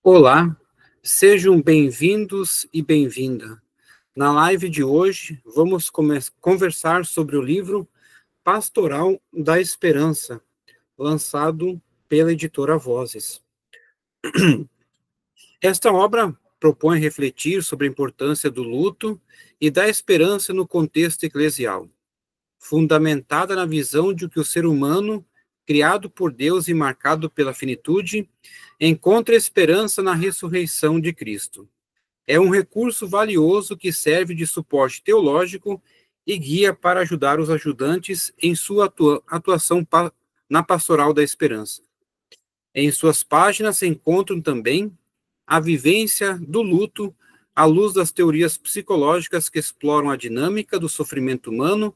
Olá, sejam bem-vindos e bem-vinda. Na live de hoje, vamos conversar sobre o livro Pastoral da Esperança, lançado pela editora Vozes. Esta obra propõe refletir sobre a importância do luto e da esperança no contexto eclesial, fundamentada na visão de que o ser humano, criado por Deus e marcado pela finitude, encontra esperança na ressurreição de Cristo. É um recurso valioso que serve de suporte teológico e guia para ajudar os ajudantes em sua atuação na pastoral da esperança. Em suas páginas se encontram também a vivência do luto à luz das teorias psicológicas que exploram a dinâmica do sofrimento humano,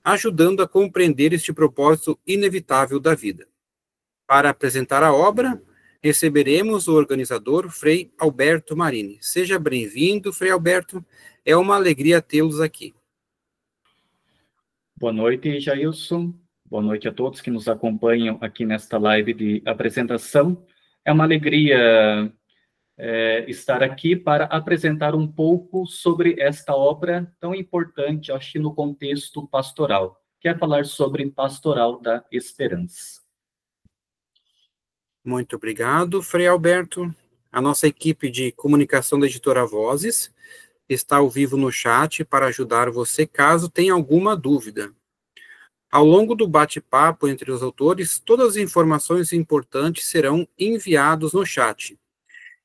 ajudando a compreender este propósito inevitável da vida. Para apresentar a obra, receberemos o organizador, Frei Alberto Marini. Seja bem-vindo, Frei Alberto. É uma alegria tê-los aqui. Boa noite, Jailson. Boa noite a todos que nos acompanham aqui nesta live de apresentação. É uma alegria estar aqui para apresentar um pouco sobre esta obra tão importante, acho que no contexto pastoral, que é falar sobre Pastoral da Esperança. Muito obrigado, Frei Alberto. A nossa equipe de comunicação da editora Vozes está ao vivo no chat para ajudar você caso tenha alguma dúvida. Ao longo do bate-papo entre os autores, todas as informações importantes serão enviadas no chat,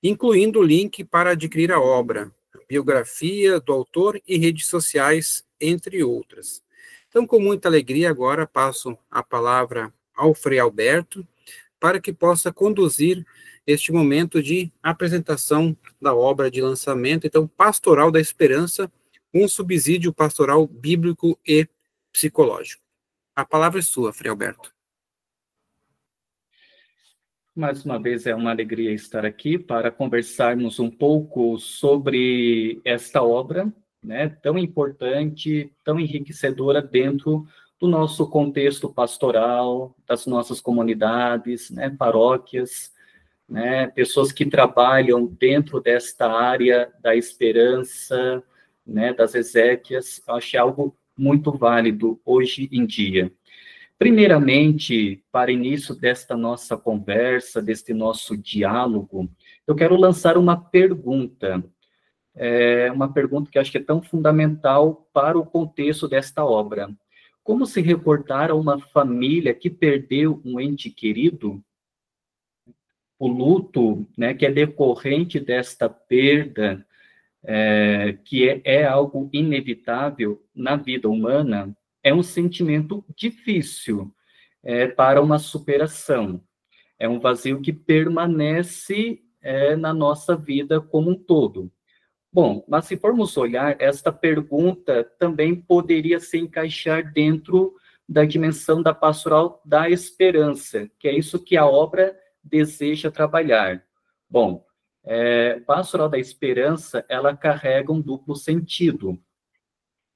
incluindo o link para adquirir a obra, biografia do autor e redes sociais, entre outras. Então, com muita alegria, agora passo a palavra ao Frei Alberto, para que possa conduzir este momento de apresentação da obra de lançamento, então, Pastoral da Esperança, um subsídio pastoral bíblico e psicológico. A palavra é sua, Frei Alberto. Mais uma vez, é uma alegria estar aqui para conversarmos um pouco sobre esta obra, né, tão importante, tão enriquecedora dentro do nosso contexto pastoral, das nossas comunidades, né, paróquias, né, pessoas que trabalham dentro desta área da esperança, né, das exéquias. Acho algo muito válido hoje em dia. Primeiramente, para início desta nossa conversa, deste nosso diálogo, eu quero lançar uma pergunta que acho que é tão fundamental para o contexto desta obra. Como se reportar a uma família que perdeu um ente querido? O luto, né, que é decorrente desta perda, que é algo inevitável na vida humana, é um sentimento difícil para uma superação. É um vazio que permanece na nossa vida como um todo. Bom, mas se formos olhar, esta pergunta também poderia se encaixar dentro da dimensão da pastoral da esperança, que é isso que a obra deseja trabalhar. Bom, Pastoral da Esperança, ela carrega um duplo sentido.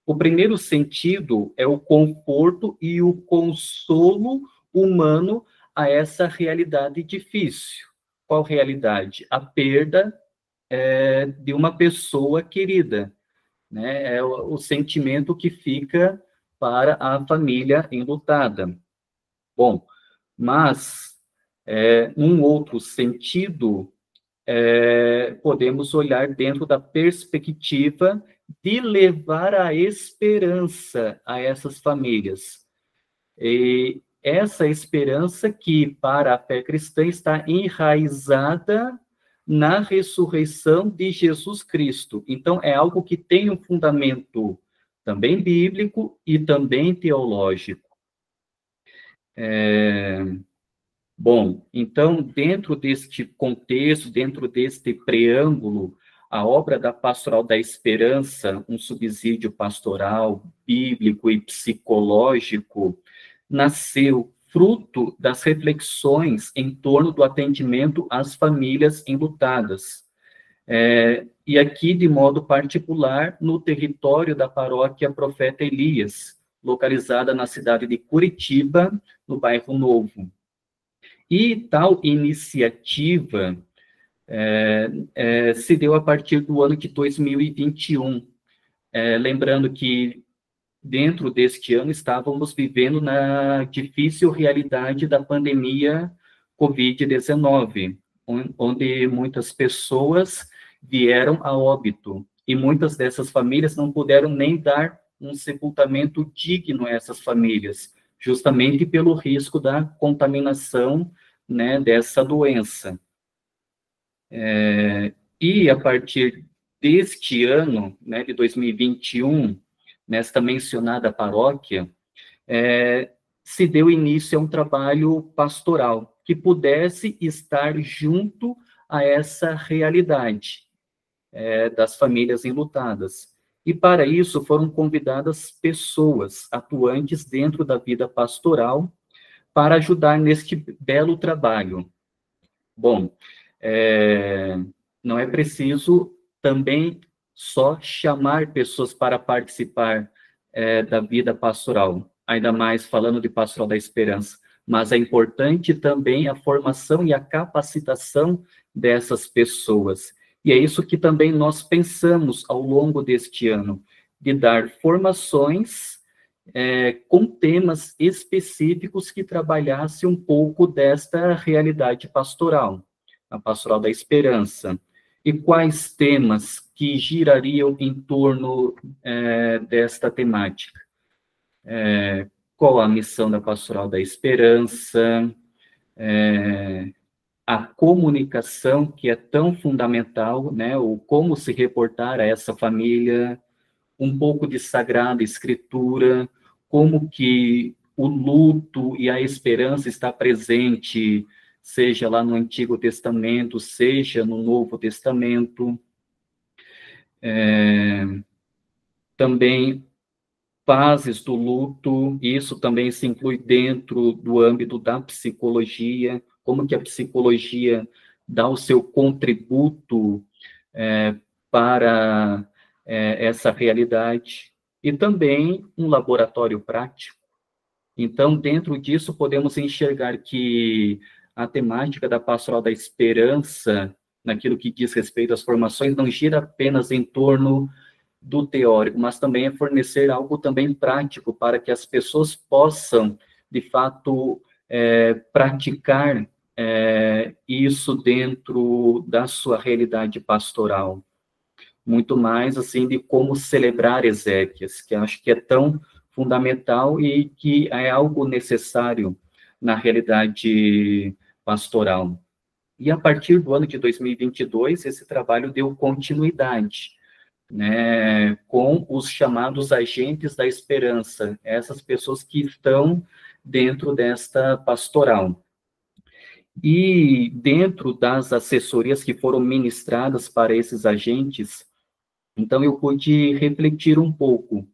O primeiro sentido é o conforto e o consolo humano a essa realidade difícil. Qual realidade? A perda de uma pessoa querida, né? É o sentimento que fica para a família enlutada. Bom, mas num outro sentido, podemos olhar dentro da perspectiva de levar a esperança a essas famílias. E essa esperança que, para a fé cristã, está enraizada na ressurreição de Jesus Cristo. Então, é algo que tem um fundamento também bíblico e também teológico. Bom, então, dentro deste contexto, dentro deste preâmbulo, a obra da Pastoral da Esperança, um subsídio pastoral, bíblico e psicológico, nasceu fruto das reflexões em torno do atendimento às famílias enlutadas. E aqui, de modo particular, no território da paróquia Profeta Elias, localizada na cidade de Curitiba, no bairro Novo. E tal iniciativa se deu a partir do ano de 2021. Lembrando que dentro deste ano estávamos vivendo na difícil realidade da pandemia Covid-19, onde muitas pessoas vieram a óbito, e muitas dessas famílias não puderam nem dar um sepultamento digno a essas famílias, justamente pelo risco da contaminação, né, dessa doença. E a partir deste ano, né, de 2021, nesta mencionada paróquia, se deu início a um trabalho pastoral que pudesse estar junto a essa realidade das famílias enlutadas. E para isso foram convidadas pessoas atuantes dentro da vida pastoral para ajudar neste belo trabalho. Bom, não é preciso também só chamar pessoas para participar da vida pastoral, ainda mais falando de Pastoral da Esperança, mas é importante também a formação e a capacitação dessas pessoas. E é isso que também nós pensamos ao longo deste ano, de dar formações com temas específicos que trabalhassem um pouco desta realidade pastoral, a Pastoral da Esperança. E quais temas que girariam em torno desta temática? Qual a missão da Pastoral da Esperança? A comunicação, que é tão fundamental, né? O como se reportar a essa família, um pouco de Sagrada Escritura, como que o luto e a esperança está presente, seja lá no Antigo Testamento, seja no Novo Testamento. Também fases do luto, isso também se inclui dentro do âmbito da psicologia, como que a psicologia dá o seu contributo para essa realidade, e também um laboratório prático. Então, dentro disso, podemos enxergar que a temática da Pastoral da Esperança, naquilo que diz respeito às formações, não gira apenas em torno do teórico, mas também é fornecer algo também prático para que as pessoas possam, de fato, praticar isso dentro da sua realidade pastoral. Muito mais, assim, de como celebrar exéquias, que acho que é tão fundamental e que é algo necessário na realidade pastoral. E a partir do ano de 2022, esse trabalho deu continuidade, né, com os chamados agentes da esperança, essas pessoas que estão dentro desta pastoral. E dentro das assessorias que foram ministradas para esses agentes, então eu pude refletir um pouco.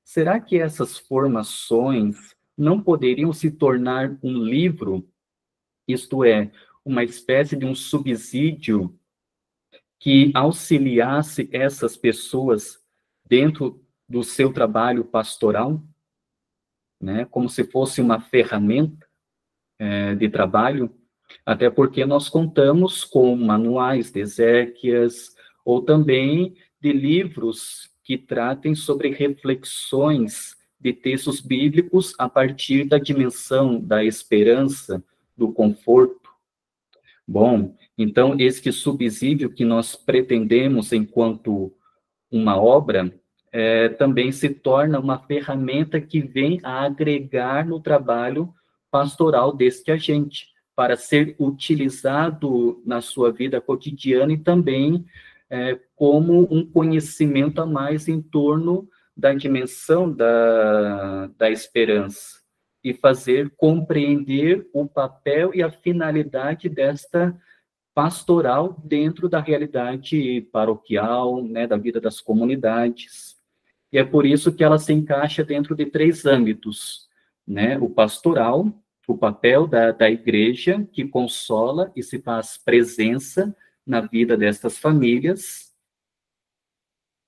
Será que essas formações não poderiam se tornar um livro, isto é, uma espécie de um subsídio que auxiliasse essas pessoas dentro do seu trabalho pastoral, né, como se fosse uma ferramenta de trabalho, até porque nós contamos com manuais de exéquias, ou também de livros que tratem sobre reflexões de textos bíblicos a partir da dimensão da esperança, do conforto. Bom, então, este subsídio que nós pretendemos enquanto uma obra, também se torna uma ferramenta que vem a agregar no trabalho pastoral deste agente, para ser utilizado na sua vida cotidiana e também como um conhecimento a mais em torno da dimensão da esperança, e fazer compreender o papel e a finalidade desta pastoral dentro da realidade paroquial, né, da vida das comunidades. E é por isso que ela se encaixa dentro de 3 âmbitos, né, o pastoral, o papel da igreja, que consola e se faz presença na vida destas famílias,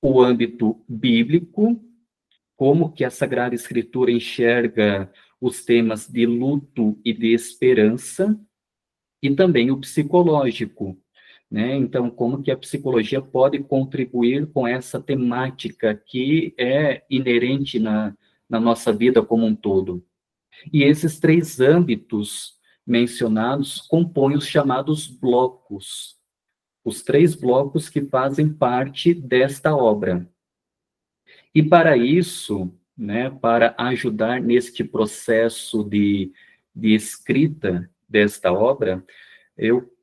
o âmbito bíblico, como que a Sagrada Escritura enxerga os temas de luto e de esperança, e também o psicológico, né? Então, como que a psicologia pode contribuir com essa temática que é inerente na nossa vida como um todo. E esses 3 âmbitos mencionados compõem os chamados blocos, os 3 blocos que fazem parte desta obra. E para isso, né, para ajudar neste processo de escrita desta obra, eu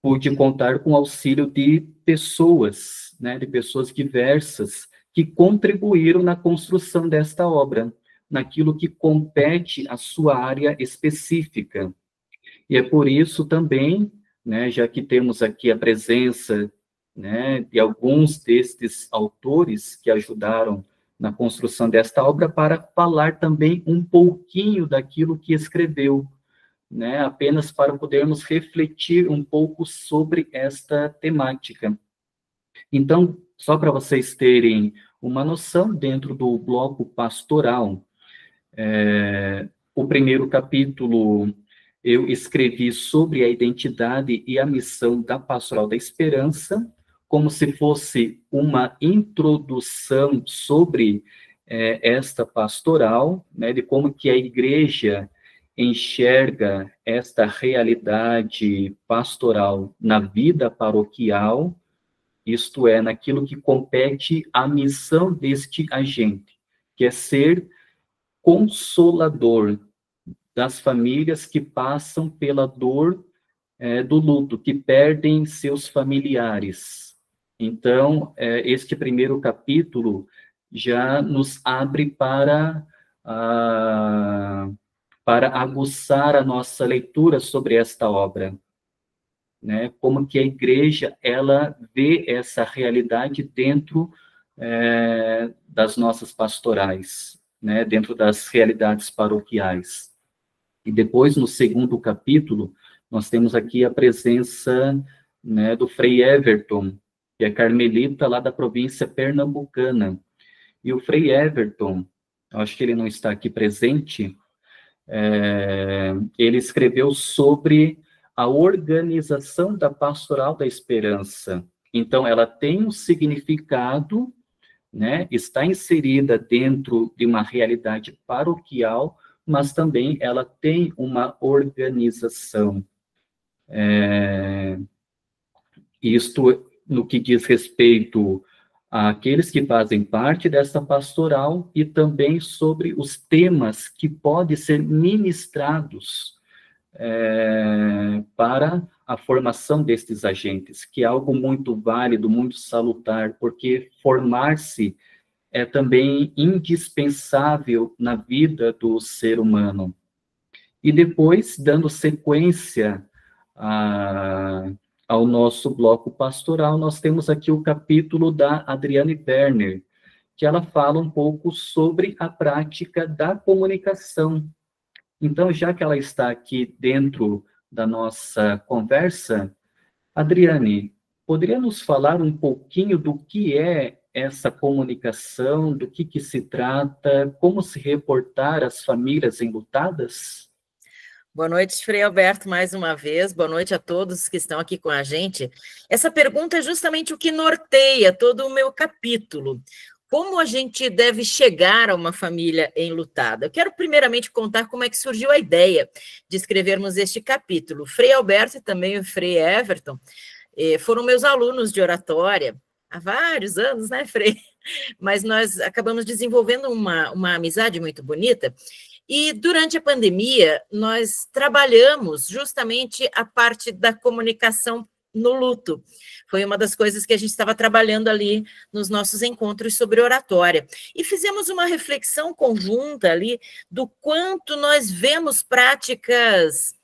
pude contar com o auxílio de pessoas, né, de pessoas diversas, que contribuíram na construção desta obra, naquilo que compete à sua área específica. E é por isso também, né, já que temos aqui a presença, né, de alguns destes autores que ajudaram na construção desta obra, para falar também um pouquinho daquilo que escreveu, né, apenas para podermos refletir um pouco sobre esta temática. Então, só para vocês terem uma noção, dentro do bloco pastoral, o primeiro capítulo eu escrevi sobre a identidade e a missão da Pastoral da Esperança, como se fosse uma introdução sobre esta pastoral, né, de como que a igreja enxerga esta realidade pastoral na vida paroquial, isto é, naquilo que compete à missão deste agente, que é ser consolador das famílias que passam pela dor do luto, que perdem seus familiares. Então, este primeiro capítulo já nos abre para aguçar a nossa leitura sobre esta obra, né? Como que a igreja, ela vê essa realidade dentro das nossas pastorais, né? Dentro das realidades paroquiais. E depois, no segundo capítulo, nós temos aqui a presença, né, do Frei Everton, que é carmelita lá da província pernambucana. E o Frei Everton, acho que ele não está aqui presente, ele escreveu sobre a organização da Pastoral da Esperança. Então, ela tem um significado, né, está inserida dentro de uma realidade paroquial, mas também ela tem uma organização. Isto no que diz respeito àqueles que fazem parte dessa pastoral e também sobre os temas que podem ser ministrados para a formação destes agentes, que é algo muito válido, muito salutar, porque formar-se é também indispensável na vida do ser humano. E depois, dando sequência ao nosso bloco pastoral, nós temos aqui o capítulo da Adriane Werner, que ela fala um pouco sobre a prática da comunicação. Então, já que ela está aqui dentro da nossa conversa, Adriane, poderia nos falar um pouquinho do que é essa comunicação, do que se trata, como se reportar às famílias enlutadas? Boa noite, Frei Alberto, mais uma vez. Boa noite a todos que estão aqui com a gente. Essa pergunta é justamente o que norteia todo o meu capítulo. Como a gente deve chegar a uma família enlutada? Eu quero primeiramente contar como é que surgiu a ideia de escrevermos este capítulo. O Frei Alberto e também o Frei Everton foram meus alunos de oratória há vários anos, né, Frei? Mas nós acabamos desenvolvendo uma amizade muito bonita. E durante a pandemia, nós trabalhamos justamente a parte da comunicação no luto. Foi uma das coisas que a gente estava trabalhando ali nos nossos encontros sobre oratória. E fizemos uma reflexão conjunta ali do quanto nós vemos práticas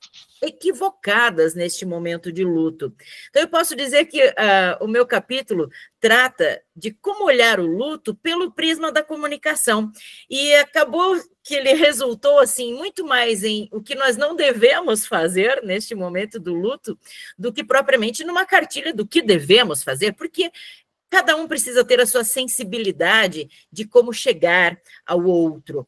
equivocadas neste momento de luto. Então, eu posso dizer que o meu capítulo trata de como olhar o luto pelo prisma da comunicação. E acabou que ele resultou assim muito mais em o que nós não devemos fazer neste momento do luto do que propriamente numa cartilha do que devemos fazer, porque cada um precisa ter a sua sensibilidade de como chegar ao outro.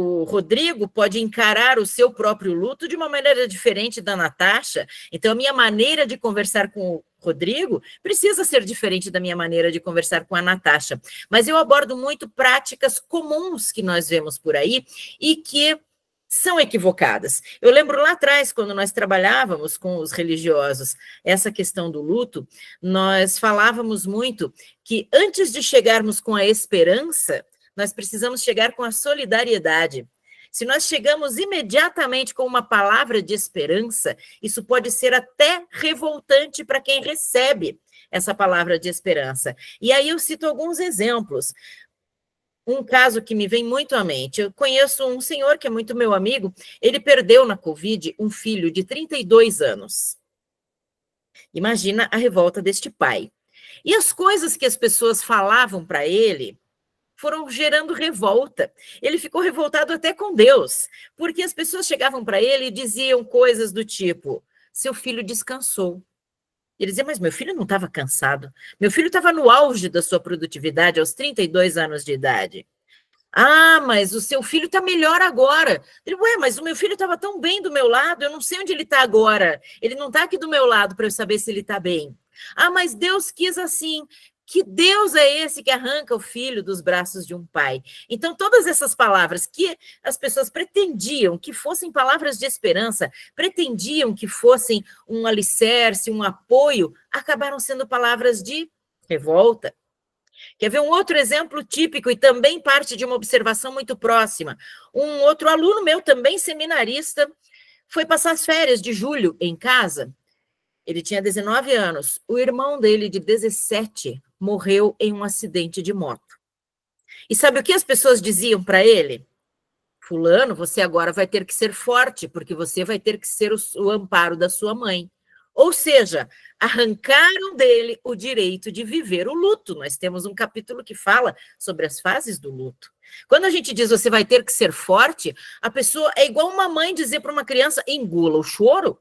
o Rodrigo pode encarar o seu próprio luto de uma maneira diferente da Natasha. Então, a minha maneira de conversar com o Rodrigo precisa ser diferente da minha maneira de conversar com a Natasha. Mas eu abordo muito práticas comuns que nós vemos por aí e que são equivocadas. Eu lembro lá atrás, quando nós trabalhávamos com os religiosos, essa questão do luto, nós falávamos muito que antes de chegarmos com a esperança, nós precisamos chegar com a solidariedade. Se nós chegamos imediatamente com uma palavra de esperança, isso pode ser até revoltante para quem recebe essa palavra de esperança. E aí eu cito alguns exemplos. Um caso que me vem muito à mente, eu conheço um senhor que é muito meu amigo, ele perdeu na Covid um filho de 32 anos. Imagina a revolta deste pai. E as coisas que as pessoas falavam para ele foram gerando revolta. Ele ficou revoltado até com Deus, porque as pessoas chegavam para ele e diziam coisas do tipo, seu filho descansou. Ele dizia, mas meu filho não estava cansado. Meu filho estava no auge da sua produtividade aos 32 anos de idade. Ah, mas o seu filho está melhor agora. Ele, ué, mas o meu filho estava tão bem do meu lado, eu não sei onde ele está agora. Ele não está aqui do meu lado para eu saber se ele está bem. Ah, mas Deus quis assim. Que Deus é esse que arranca o filho dos braços de um pai? Então, todas essas palavras que as pessoas pretendiam que fossem palavras de esperança, pretendiam que fossem um alicerce, um apoio, acabaram sendo palavras de revolta. Quer ver um outro exemplo típico e também parte de uma observação muito próxima? Um outro aluno meu, também seminarista, foi passar as férias de julho em casa. Ele tinha 19 anos. O irmão dele, de 17, morreu em um acidente de moto. E sabe o que as pessoas diziam para ele? Fulano, você agora vai ter que ser forte, porque você vai ter que ser o amparo da sua mãe. Ou seja, arrancaram dele o direito de viver o luto. Nós temos um capítulo que fala sobre as fases do luto. Quando a gente diz você vai ter que ser forte, a pessoa é igual uma mãe dizer para uma criança, engula o choro.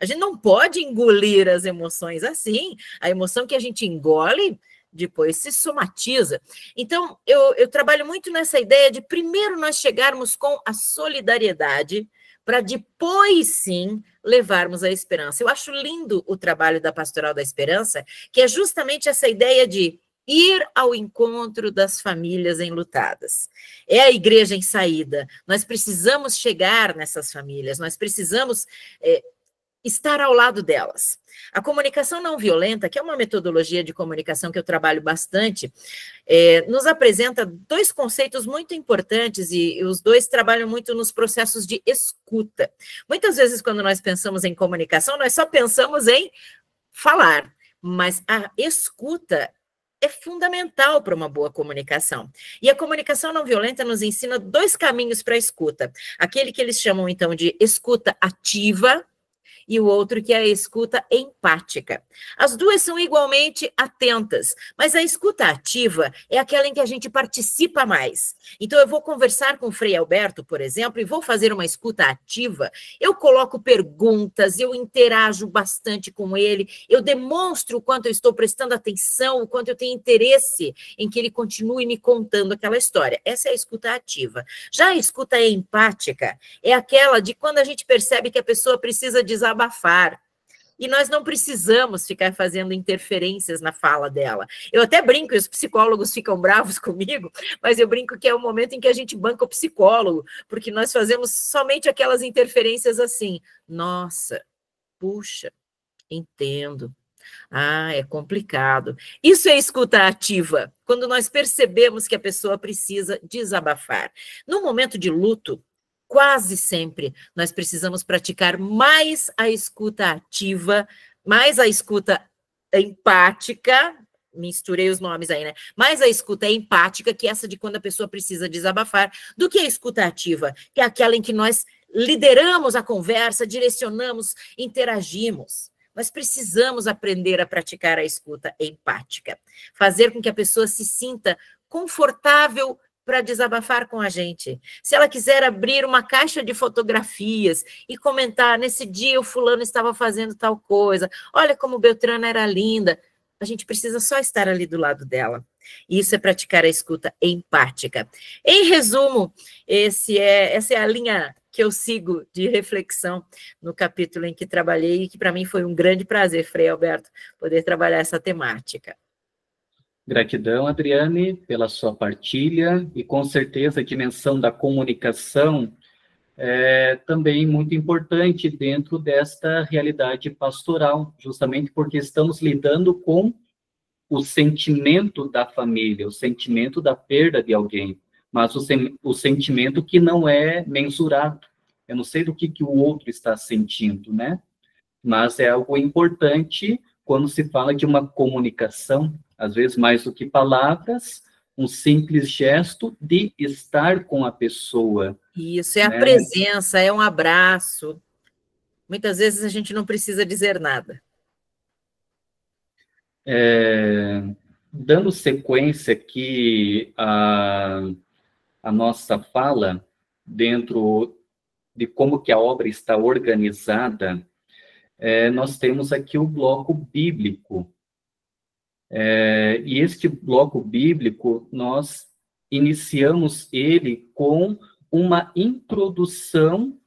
A gente não pode engolir as emoções assim. A emoção que a gente engole, depois se somatiza. Então, eu trabalho muito nessa ideia de primeiro nós chegarmos com a solidariedade, para depois, sim, levarmos a esperança. Eu acho lindo o trabalho da Pastoral da Esperança, que é justamente essa ideia de ir ao encontro das famílias enlutadas. É a igreja em saída. Nós precisamos chegar nessas famílias, nós precisamos estar ao lado delas. A comunicação não violenta, que é uma metodologia de comunicação que eu trabalho bastante, nos apresenta dois conceitos muito importantes e os dois trabalham muito nos processos de escuta. Muitas vezes, quando nós pensamos em comunicação, nós só pensamos em falar, mas a escuta é fundamental para uma boa comunicação. E a comunicação não violenta nos ensina dois caminhos para a escuta. Aquele que eles chamam, então, de escuta ativa, e o outro que é a escuta empática. As duas são igualmente atentas, mas a escuta ativa é aquela em que a gente participa mais. Então, eu vou conversar com o Frei Alberto, por exemplo, e vou fazer uma escuta ativa. Eu coloco perguntas, eu interajo bastante com ele, eu demonstro o quanto eu estou prestando atenção, o quanto eu tenho interesse em que ele continue me contando aquela história. Essa é a escuta ativa. Já a escuta empática é aquela de quando a gente percebe que a pessoa precisa desabafar. E nós não precisamos ficar fazendo interferências na fala dela. Eu até brinco, e os psicólogos ficam bravos comigo, mas eu brinco que é o momento em que a gente banca o psicólogo, porque nós fazemos somente aquelas interferências assim. Nossa, puxa, entendo. Ah, é complicado. Isso é escuta ativa, quando nós percebemos que a pessoa precisa desabafar. No momento de luto, quase sempre nós precisamos praticar mais a escuta ativa, mais a escuta empática, misturei os nomes aí, né? Mais a escuta empática, que é essa de quando a pessoa precisa desabafar, do que a escuta ativa, que é aquela em que nós lideramos a conversa, direcionamos, interagimos. Nós precisamos aprender a praticar a escuta empática, fazer com que a pessoa se sinta confortável para desabafar com a gente. Se ela quiser abrir uma caixa de fotografias e comentar, nesse dia o fulano estava fazendo tal coisa, olha como Beltrana era linda, a gente precisa só estar ali do lado dela. Isso é praticar a escuta empática. Em resumo, essa é a linha que eu sigo de reflexão no capítulo em que trabalhei e que para mim foi um grande prazer, Frei Alberto, poder trabalhar essa temática. Gratidão, Adriane, pela sua partilha, e com certeza a dimensão da comunicação é também muito importante dentro desta realidade pastoral, justamente porque estamos lidando com o sentimento da família, o sentimento da perda de alguém, mas o sentimento que não é mensurado. Eu não sei do que o outro está sentindo, né? Mas é algo importante quando se fala de uma comunicação, às vezes mais do que palavras, um simples gesto de estar com a pessoa. Isso, é a presença, é um abraço. Muitas vezes a gente não precisa dizer nada. Dando sequência aqui a nossa fala, dentro de como que a obra está organizada, nós temos aqui o bloco bíblico. E este bloco bíblico, nós iniciamos ele com uma introdução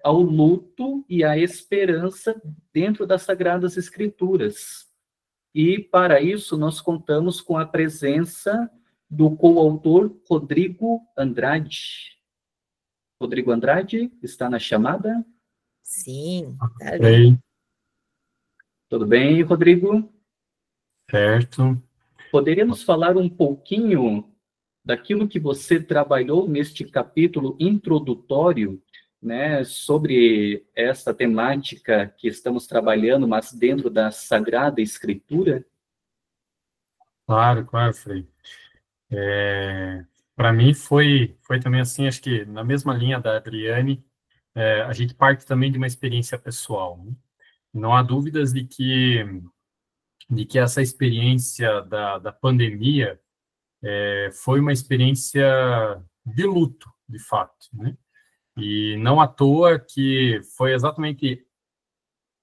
ao luto e à esperança dentro das Sagradas Escrituras. E, para isso, nós contamos com a presença do coautor Rodrigo Andrade. Rodrigo Andrade, está na chamada? Sim, está ali. Tudo bem, Rodrigo? Certo. Poderia nos falar um pouquinho daquilo que você trabalhou neste capítulo introdutório, né, sobre essa temática que estamos trabalhando, mas dentro da Sagrada Escritura? Claro, Frei. Para mim foi também assim, acho que na mesma linha da Adriane, a gente parte também de uma experiência pessoal, né? Não há dúvidas de que essa experiência da pandemia foi uma experiência de luto, de fato, né? E não à toa que foi exatamente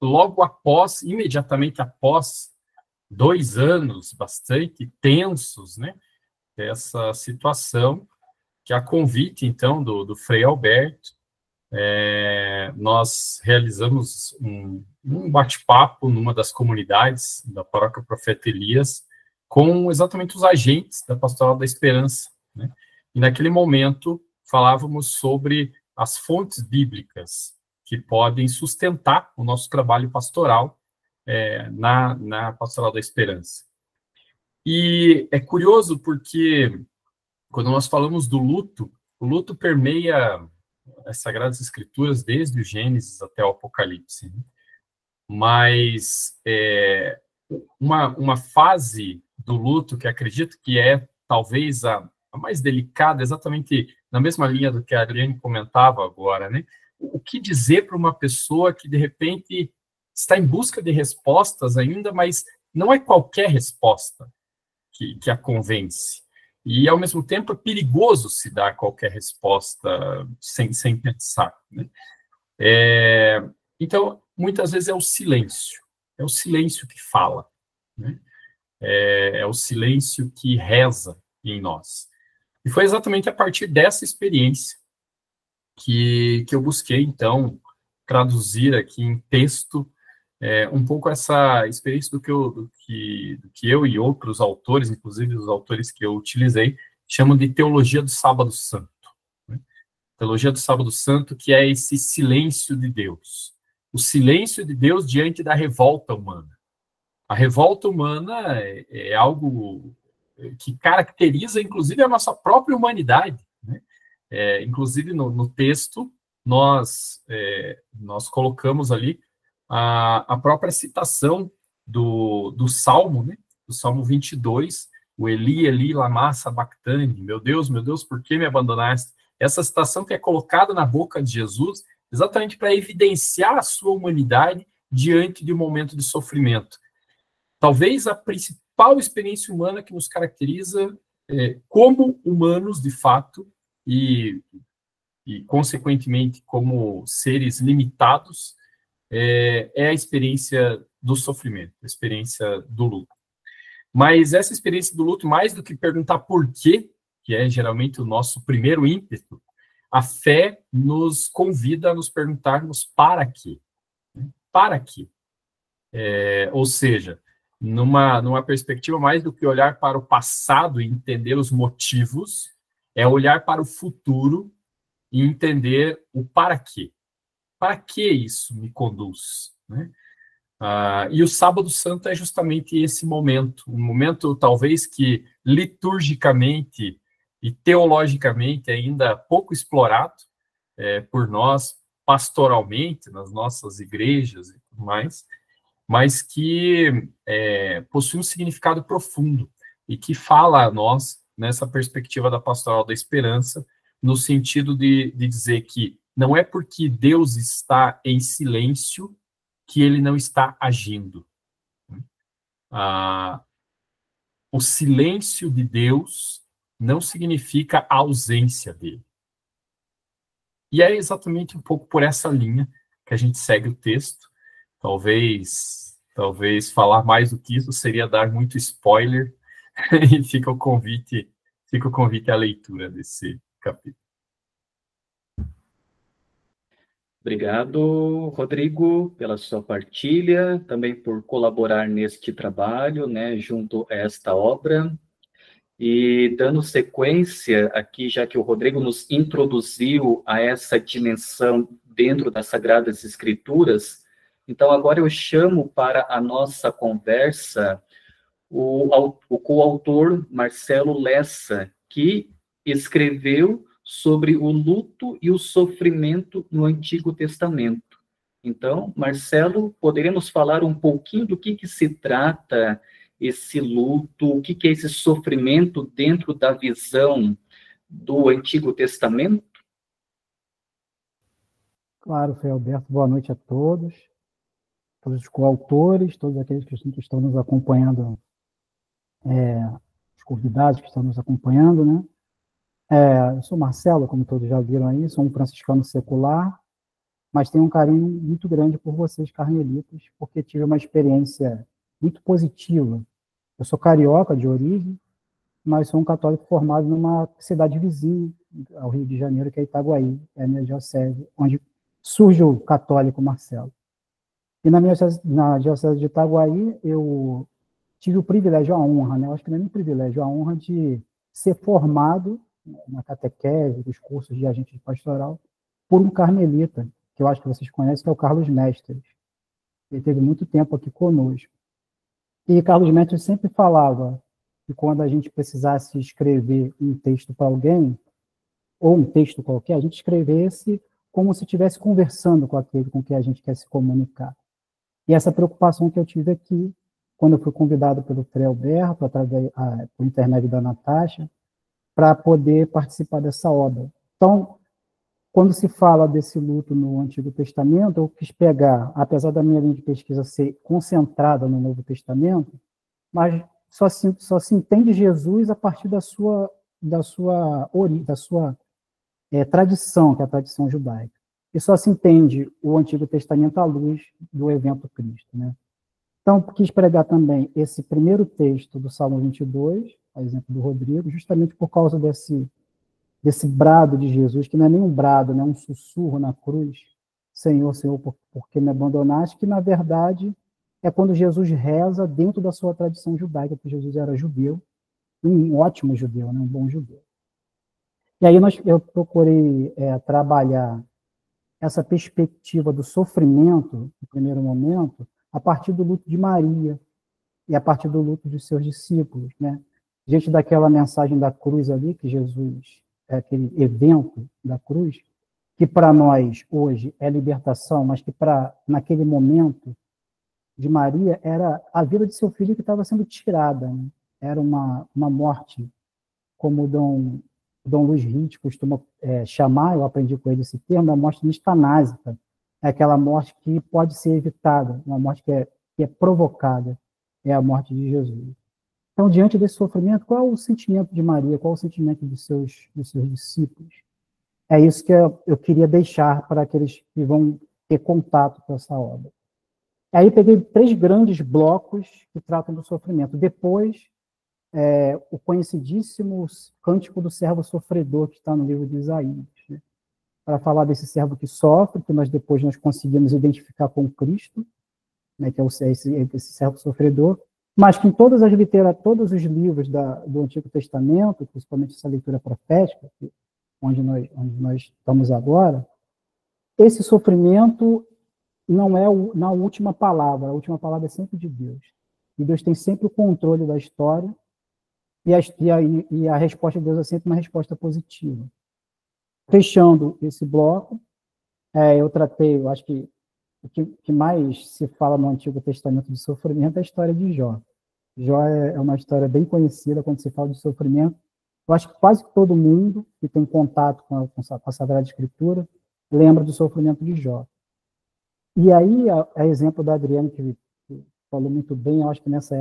logo após, imediatamente após 2 anos bastante tensos, né, dessa situação, que a convite, então, do Frei Alberto, nós realizamos um bate-papo numa das comunidades da Paróquia Profeta Elias, com exatamente os agentes da Pastoral da Esperança, né? E naquele momento falávamos sobre as fontes bíblicas que podem sustentar o nosso trabalho pastoral na Pastoral da Esperança. E é curioso porque, quando nós falamos do luto, o luto permeia as Sagradas Escrituras desde o Gênesis até o Apocalipse, né? Mas uma fase do luto que acredito que é talvez a mais delicada, exatamente na mesma linha do que a Adriane comentava agora, né? O que dizer para uma pessoa que, de repente, está em busca de respostas ainda, mas não é qualquer resposta que a convence. E, ao mesmo tempo, é perigoso se dar qualquer resposta sem pensar, né? Então, muitas vezes é o silêncio que fala, né? É o silêncio que reza em nós. E foi exatamente a partir dessa experiência que eu busquei, então, traduzir aqui em texto um pouco essa experiência do que eu e outros autores, inclusive os autores que eu utilizei, chamam de teologia do Sábado Santo, né? Teologia do Sábado Santo, que é esse silêncio de Deus. O silêncio de Deus diante da revolta humana. A revolta humana é algo que caracteriza, inclusive, a nossa própria humanidade, né? Inclusive, no texto, nós colocamos ali a própria citação do Salmo, né? Do Salmo 22, o Eli, Eli, lama sabachthani, meu Deus, por que me abandonaste? Essa citação que é colocada na boca de Jesus, exatamente para evidenciar a sua humanidade diante de um momento de sofrimento. Talvez a principal experiência humana que nos caracteriza como humanos, de fato, e consequentemente, como seres limitados, é a experiência do sofrimento, a experiência do luto. Mas essa experiência do luto, mais do que perguntar por quê, que é geralmente o nosso primeiro ímpeto, a fé nos convida a nos perguntarmos para quê. Para quê? Ou seja, numa perspectiva mais do que olhar para o passado e entender os motivos, é olhar para o futuro e entender o para quê. Para que isso me conduz? Né? E o Sábado Santo é justamente esse momento, um momento talvez que liturgicamente e teologicamente ainda pouco explorado por nós, pastoralmente, nas nossas igrejas e tudo mais, mas que possui um significado profundo e que fala a nós, nessa perspectiva da Pastoral da Esperança, no sentido de dizer que não é porque Deus está em silêncio que ele não está agindo. O silêncio de Deus não significa a ausência dele. E é exatamente um pouco por essa linha que a gente segue o texto. Talvez falar mais do que isso seria dar muito spoiler, e fica o convite à leitura desse capítulo. Obrigado, Rodrigo, pela sua partilha, também por colaborar neste trabalho, né, junto a esta obra. E dando sequência aqui, já que o Rodrigo nos introduziu a essa dimensão dentro das Sagradas Escrituras, então agora eu chamo para a nossa conversa o coautor Marcelo Lessa, que escreveu sobre o luto e o sofrimento no Antigo Testamento. Então, Marcelo, poderíamos falar um pouquinho do que se trata esse luto, o que é esse sofrimento dentro da visão do Antigo Testamento? Claro, Frei Alberto, boa noite a todos os coautores, todos aqueles que estão nos acompanhando, os convidados que estão nos acompanhando, né? Eu sou Marcelo, como todos já viram aí, sou um franciscano secular, mas tenho um carinho muito grande por vocês, carmelitas, porque tive uma experiência muito positiva. Eu sou carioca de origem, mas sou um católico formado numa cidade vizinha ao Rio de Janeiro, que é Itaguaí, é a minha diocese, onde surge o católico Marcelo. E na diocese de Itaguaí, eu tive o privilégio, a honra, né? Eu acho que não é nem privilégio, a honra de ser formado na catequese, dos cursos de agente de pastoral, por um carmelita, que eu acho que vocês conhecem, que é o Carlos Mestres. Ele teve muito tempo aqui conosco. E Carlos Mestres sempre falava que quando a gente precisasse escrever um texto para alguém, ou um texto qualquer, a gente escrevesse como se estivesse conversando com aquele com quem a gente quer se comunicar. E essa preocupação que eu tive aqui, quando eu fui convidado pelo Frei Alberto, por intermédio da Natasha, para poder participar dessa obra. Então, quando se fala desse luto no Antigo Testamento, eu quis pegar, apesar da minha linha de pesquisa ser concentrada no Novo Testamento, mas só se entende Jesus a partir da sua tradição, que é a tradição judaica. E só se entende o Antigo Testamento à luz do evento Cristo, né? Então, quis pregar também esse primeiro texto do Salmo 22, a exemplo do Rodrigo, justamente por causa desse brado de Jesus, que não é nem um brado, né, um sussurro na cruz, Senhor, Senhor, por que me abandonaste, que na verdade é quando Jesus reza dentro da sua tradição judaica, que Jesus era judeu, um ótimo judeu, né, um bom judeu. E aí eu procurei trabalhar essa perspectiva do sofrimento, no primeiro momento, a partir do luto de Maria e a partir do luto dos seus discípulos, né? Diante daquela mensagem da cruz ali, que Jesus, aquele evento da cruz, que para nós hoje é libertação, mas que naquele momento de Maria era a vida de seu filho que estava sendo tirada, né? Era uma morte, como o Dom Luiz Ritz costuma chamar, eu aprendi com ele esse termo, a morte nistanásica. É aquela morte que pode ser evitada, uma morte que é provocada, é a morte de Jesus. Então, diante desse sofrimento, qual é o sentimento de Maria, qual é o sentimento dos seus discípulos? É isso que eu queria deixar para aqueles que vão ter contato com essa obra. Aí peguei 3 grandes blocos que tratam do sofrimento. Depois, o conhecidíssimo Cântico do Servo Sofredor, que está no livro de Isaías, né? Para falar desse servo que sofre, que depois nós conseguimos identificar com Cristo, né, que é esse servo sofredor, mas que em todos os livros do Antigo Testamento, principalmente essa leitura profética, onde nós estamos agora, esse sofrimento não é na última palavra, a última palavra é sempre de Deus. E Deus tem sempre o controle da história, e a resposta de Deus é sempre uma resposta positiva. Fechando esse bloco, eu acho que o que mais se fala no Antigo Testamento de sofrimento é a história de Jó. Jó é uma história bem conhecida quando se fala de sofrimento. Eu acho que quase todo mundo que tem contato com a Sagrada Escritura lembra do sofrimento de Jó. E aí, a exemplo da Adriane, que falou muito bem, eu acho que nessa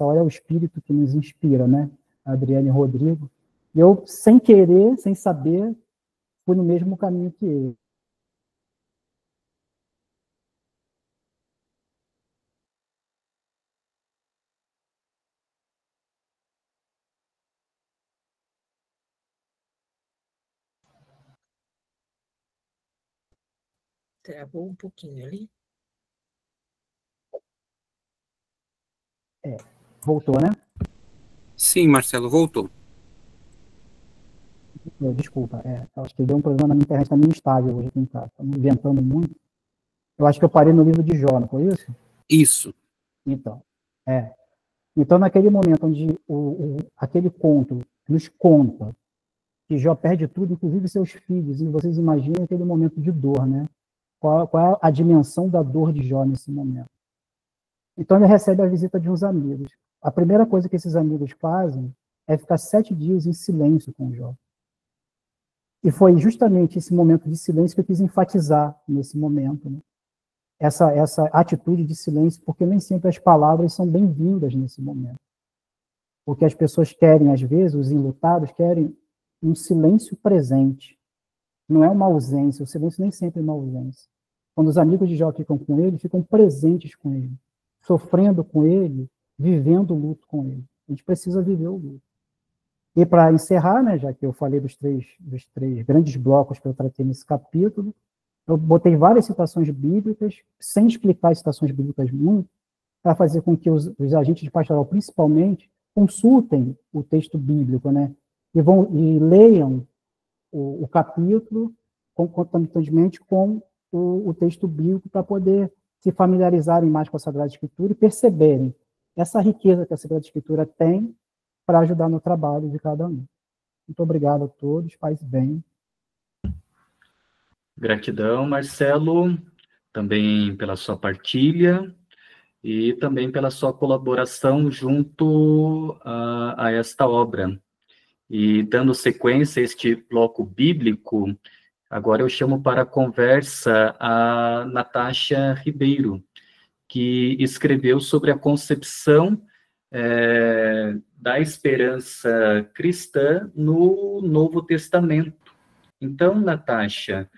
hora é o Espírito que nos inspira, né? A Adriane e o Rodrigo. E eu, sem querer, sem saber, fui no mesmo caminho que ele. Travou um pouquinho ali. Voltou, né? Sim, Marcelo, voltou. Desculpa, acho que deu um problema na minha internet, está meio instável hoje aqui em casa. Estamos inventando muito. Eu acho que eu parei no livro de Jó, não foi isso? Isso. Então, naquele momento onde aquele conto nos conta que Jó perde tudo, inclusive seus filhos, e vocês imaginem aquele momento de dor, né? Qual é a dimensão da dor de Jó nesse momento? Então, ele recebe a visita de uns amigos. A primeira coisa que esses amigos fazem é ficar 7 dias em silêncio com Jó. E foi justamente esse momento de silêncio que eu quis enfatizar nesse momento, né? Essa atitude de silêncio, porque nem sempre as palavras são bem-vindas nesse momento. Porque as pessoas querem, às vezes, os enlutados querem um silêncio presente. Não é uma ausência, o silêncio nem sempre é uma ausência. Quando os amigos de Jó ficam com ele, ficam presentes com ele, sofrendo com ele, vivendo o luto com ele. A gente precisa viver o luto. E para encerrar, né, já que eu falei dos três grandes blocos que eu tratei nesse capítulo, eu botei várias citações bíblicas, sem explicar as citações bíblicas muito, para fazer com que os agentes de pastoral, principalmente, consultem o texto bíblico, né, e leiam o capítulo concomitantemente com o texto bíblico, para poder se familiarizarem mais com a Sagrada Escritura e perceberem essa riqueza que a Sagrada Escritura tem para ajudar no trabalho de cada um. Muito obrigado a todos, paz e bem. Gratidão, Marcelo, também pela sua partilha e também pela sua colaboração junto a esta obra. E dando sequência a este bloco bíblico, agora eu chamo para a conversa a Natasha Ribeiro, que escreveu sobre a concepção da esperança cristã no Novo Testamento. Então, Natasha,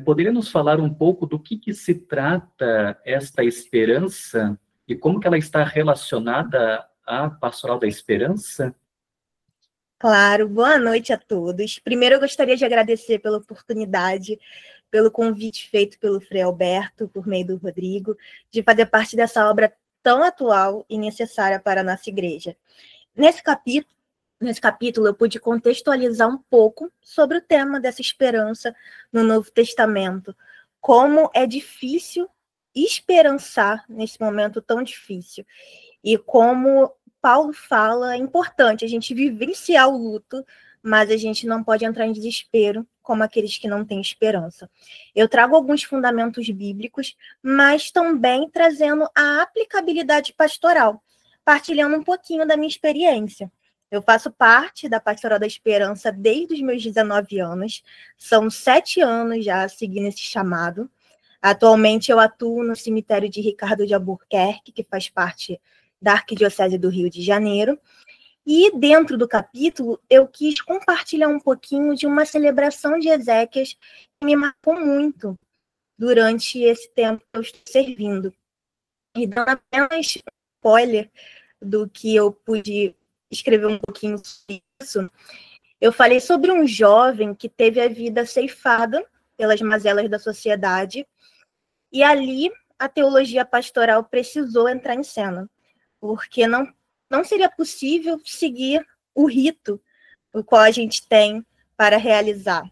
poderia nos falar um pouco do que se trata esta esperança e como que ela está relacionada à Pastoral da Esperança? Claro, boa noite a todos. Primeiro, eu gostaria de agradecer pela oportunidade, pelo convite feito pelo Frei Alberto, por meio do Rodrigo, de fazer parte dessa obra tão atual e necessária para a nossa igreja. Nesse capítulo, eu pude contextualizar um pouco sobre o tema dessa esperança no Novo Testamento, como é difícil esperançar nesse momento tão difícil, e como Paulo fala, é importante a gente vivenciar o luto, mas a gente não pode entrar em desespero como aqueles que não têm esperança. Eu trago alguns fundamentos bíblicos, mas também trazendo a aplicabilidade pastoral, partilhando um pouquinho da minha experiência. Eu faço parte da Pastoral da Esperança desde os meus 19 anos, são 7 anos já seguindo esse chamado. Atualmente eu atuo no cemitério de Ricardo de Albuquerque, que faz parte da Arquidiocese do Rio de Janeiro, e dentro do capítulo eu quis compartilhar um pouquinho de uma celebração de Ezequias que me marcou muito durante esse tempo que eu estou servindo. E dando apenas spoiler do que eu pude escrever um pouquinho sobre isso, eu falei sobre um jovem que teve a vida ceifada pelas mazelas da sociedade, e ali a teologia pastoral precisou entrar em cena, porque não seria possível seguir o rito o qual a gente tem para realizar.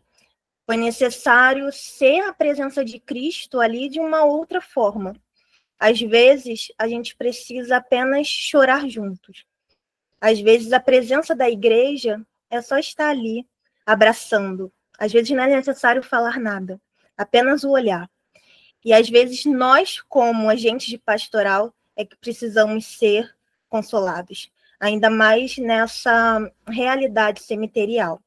Foi necessário ser a presença de Cristo ali de uma outra forma. Às vezes, a gente precisa apenas chorar juntos. Às vezes, a presença da igreja é só estar ali, abraçando. Às vezes, não é necessário falar nada, apenas o olhar. E, às vezes, nós, como agentes de pastoral, é que precisamos ser consolados, ainda mais nessa realidade cemiterial.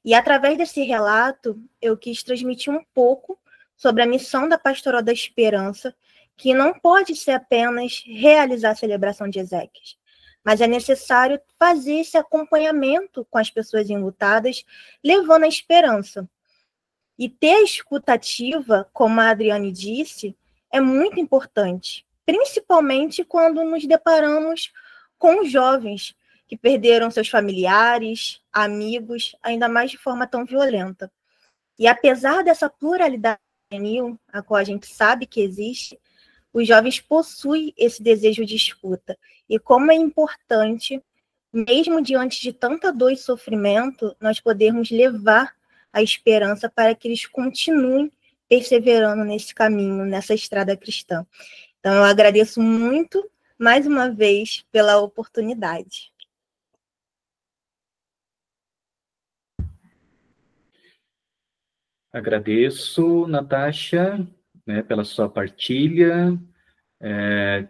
E, através desse relato, eu quis transmitir um pouco sobre a missão da Pastoral da Esperança, que não pode ser apenas realizar a celebração de exéquias, mas é necessário fazer esse acompanhamento com as pessoas enlutadas, levando a esperança. E ter a escuta ativa, como a Adriane disse, é muito importante, principalmente quando nos deparamos com jovens que perderam seus familiares, amigos, ainda mais de forma tão violenta. E apesar dessa pluralidade juvenil, a qual a gente sabe que existe, os jovens possuem esse desejo de escuta. E como é importante, mesmo diante de tanta dor e sofrimento, nós podermos levar a esperança para que eles continuem perseverando nesse caminho, nessa estrada cristã. Então, eu agradeço muito, mais uma vez, pela oportunidade. Agradeço, Natasha, né, pela sua partilha,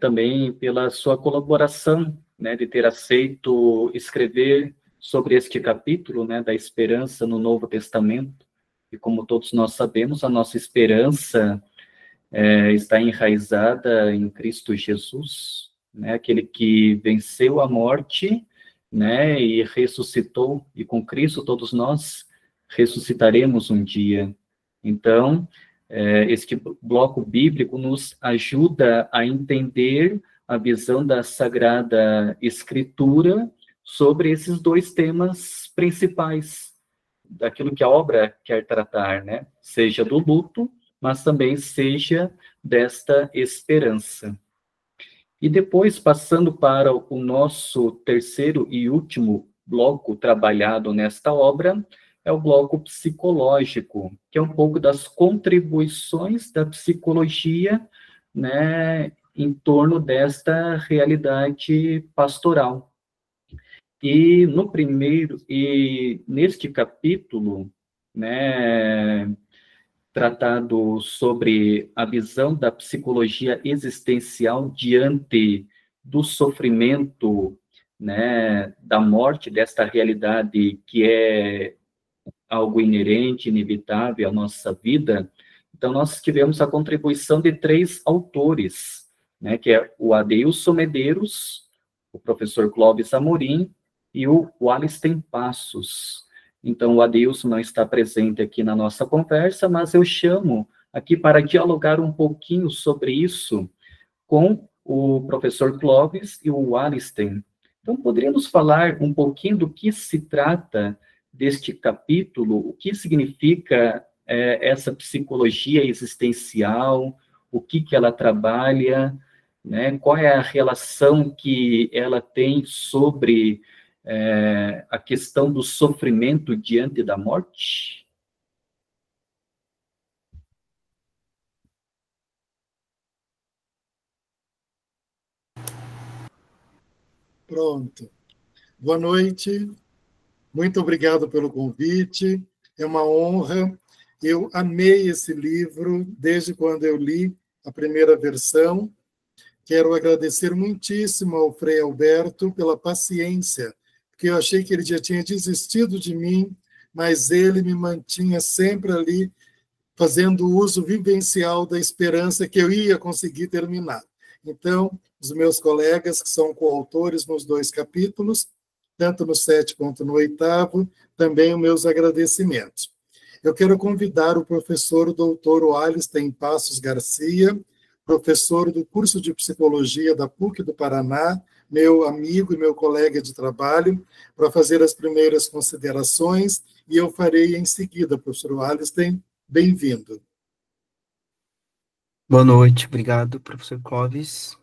também pela sua colaboração, né, de ter aceito escrever sobre este capítulo, né, da esperança no Novo Testamento. E como todos nós sabemos, a nossa esperança está enraizada em Cristo Jesus, né, aquele que venceu a morte, né, e ressuscitou, e com Cristo todos nós ressuscitaremos um dia. Então, este bloco bíblico nos ajuda a entender a visão da Sagrada Escritura sobre esses dois temas principais, daquilo que a obra quer tratar, né? Seja do luto, mas também seja desta esperança. E depois, passando para o nosso terceiro e último bloco trabalhado nesta obra, é o bloco psicológico, que é um pouco das contribuições da psicologia, né, em torno desta realidade pastoral. E neste capítulo, né, tratado sobre a visão da psicologia existencial diante do sofrimento, né, da morte, desta realidade que é algo inerente, inevitável à nossa vida. Então, nós tivemos a contribuição de 3 autores, né, que é o Adeilson Medeiros, o professor Clóvis Amorim e o Wallenstein Passos. Então, o Adeilson não está presente aqui na nossa conversa, mas eu chamo aqui para dialogar um pouquinho sobre isso com o professor Clóvis e o Wallenstein. Então, poderíamos falar um pouquinho do que se trata deste capítulo, o que significa essa psicologia existencial, o que ela trabalha, né, qual é a relação que ela tem sobre a questão do sofrimento diante da morte? Pronto. Boa noite. Muito obrigado pelo convite, é uma honra. Eu amei esse livro desde quando eu li a primeira versão. Quero agradecer muitíssimo ao Frei Alberto pela paciência, porque eu achei que ele já tinha desistido de mim, mas ele me mantinha sempre ali, fazendo uso vivencial da esperança que eu ia conseguir terminar. Então, os meus colegas, que são coautores nos 2 capítulos, tanto no 7 quanto no 8º, também os meus agradecimentos. Eu quero convidar o professor doutor Wallenstein Passos Garcia, professor do curso de psicologia da PUC do Paraná, meu amigo e meu colega de trabalho, para fazer as primeiras considerações, e eu farei em seguida, professor Wallenstein. Bem-vindo. Boa noite, obrigado, professor Clóvis.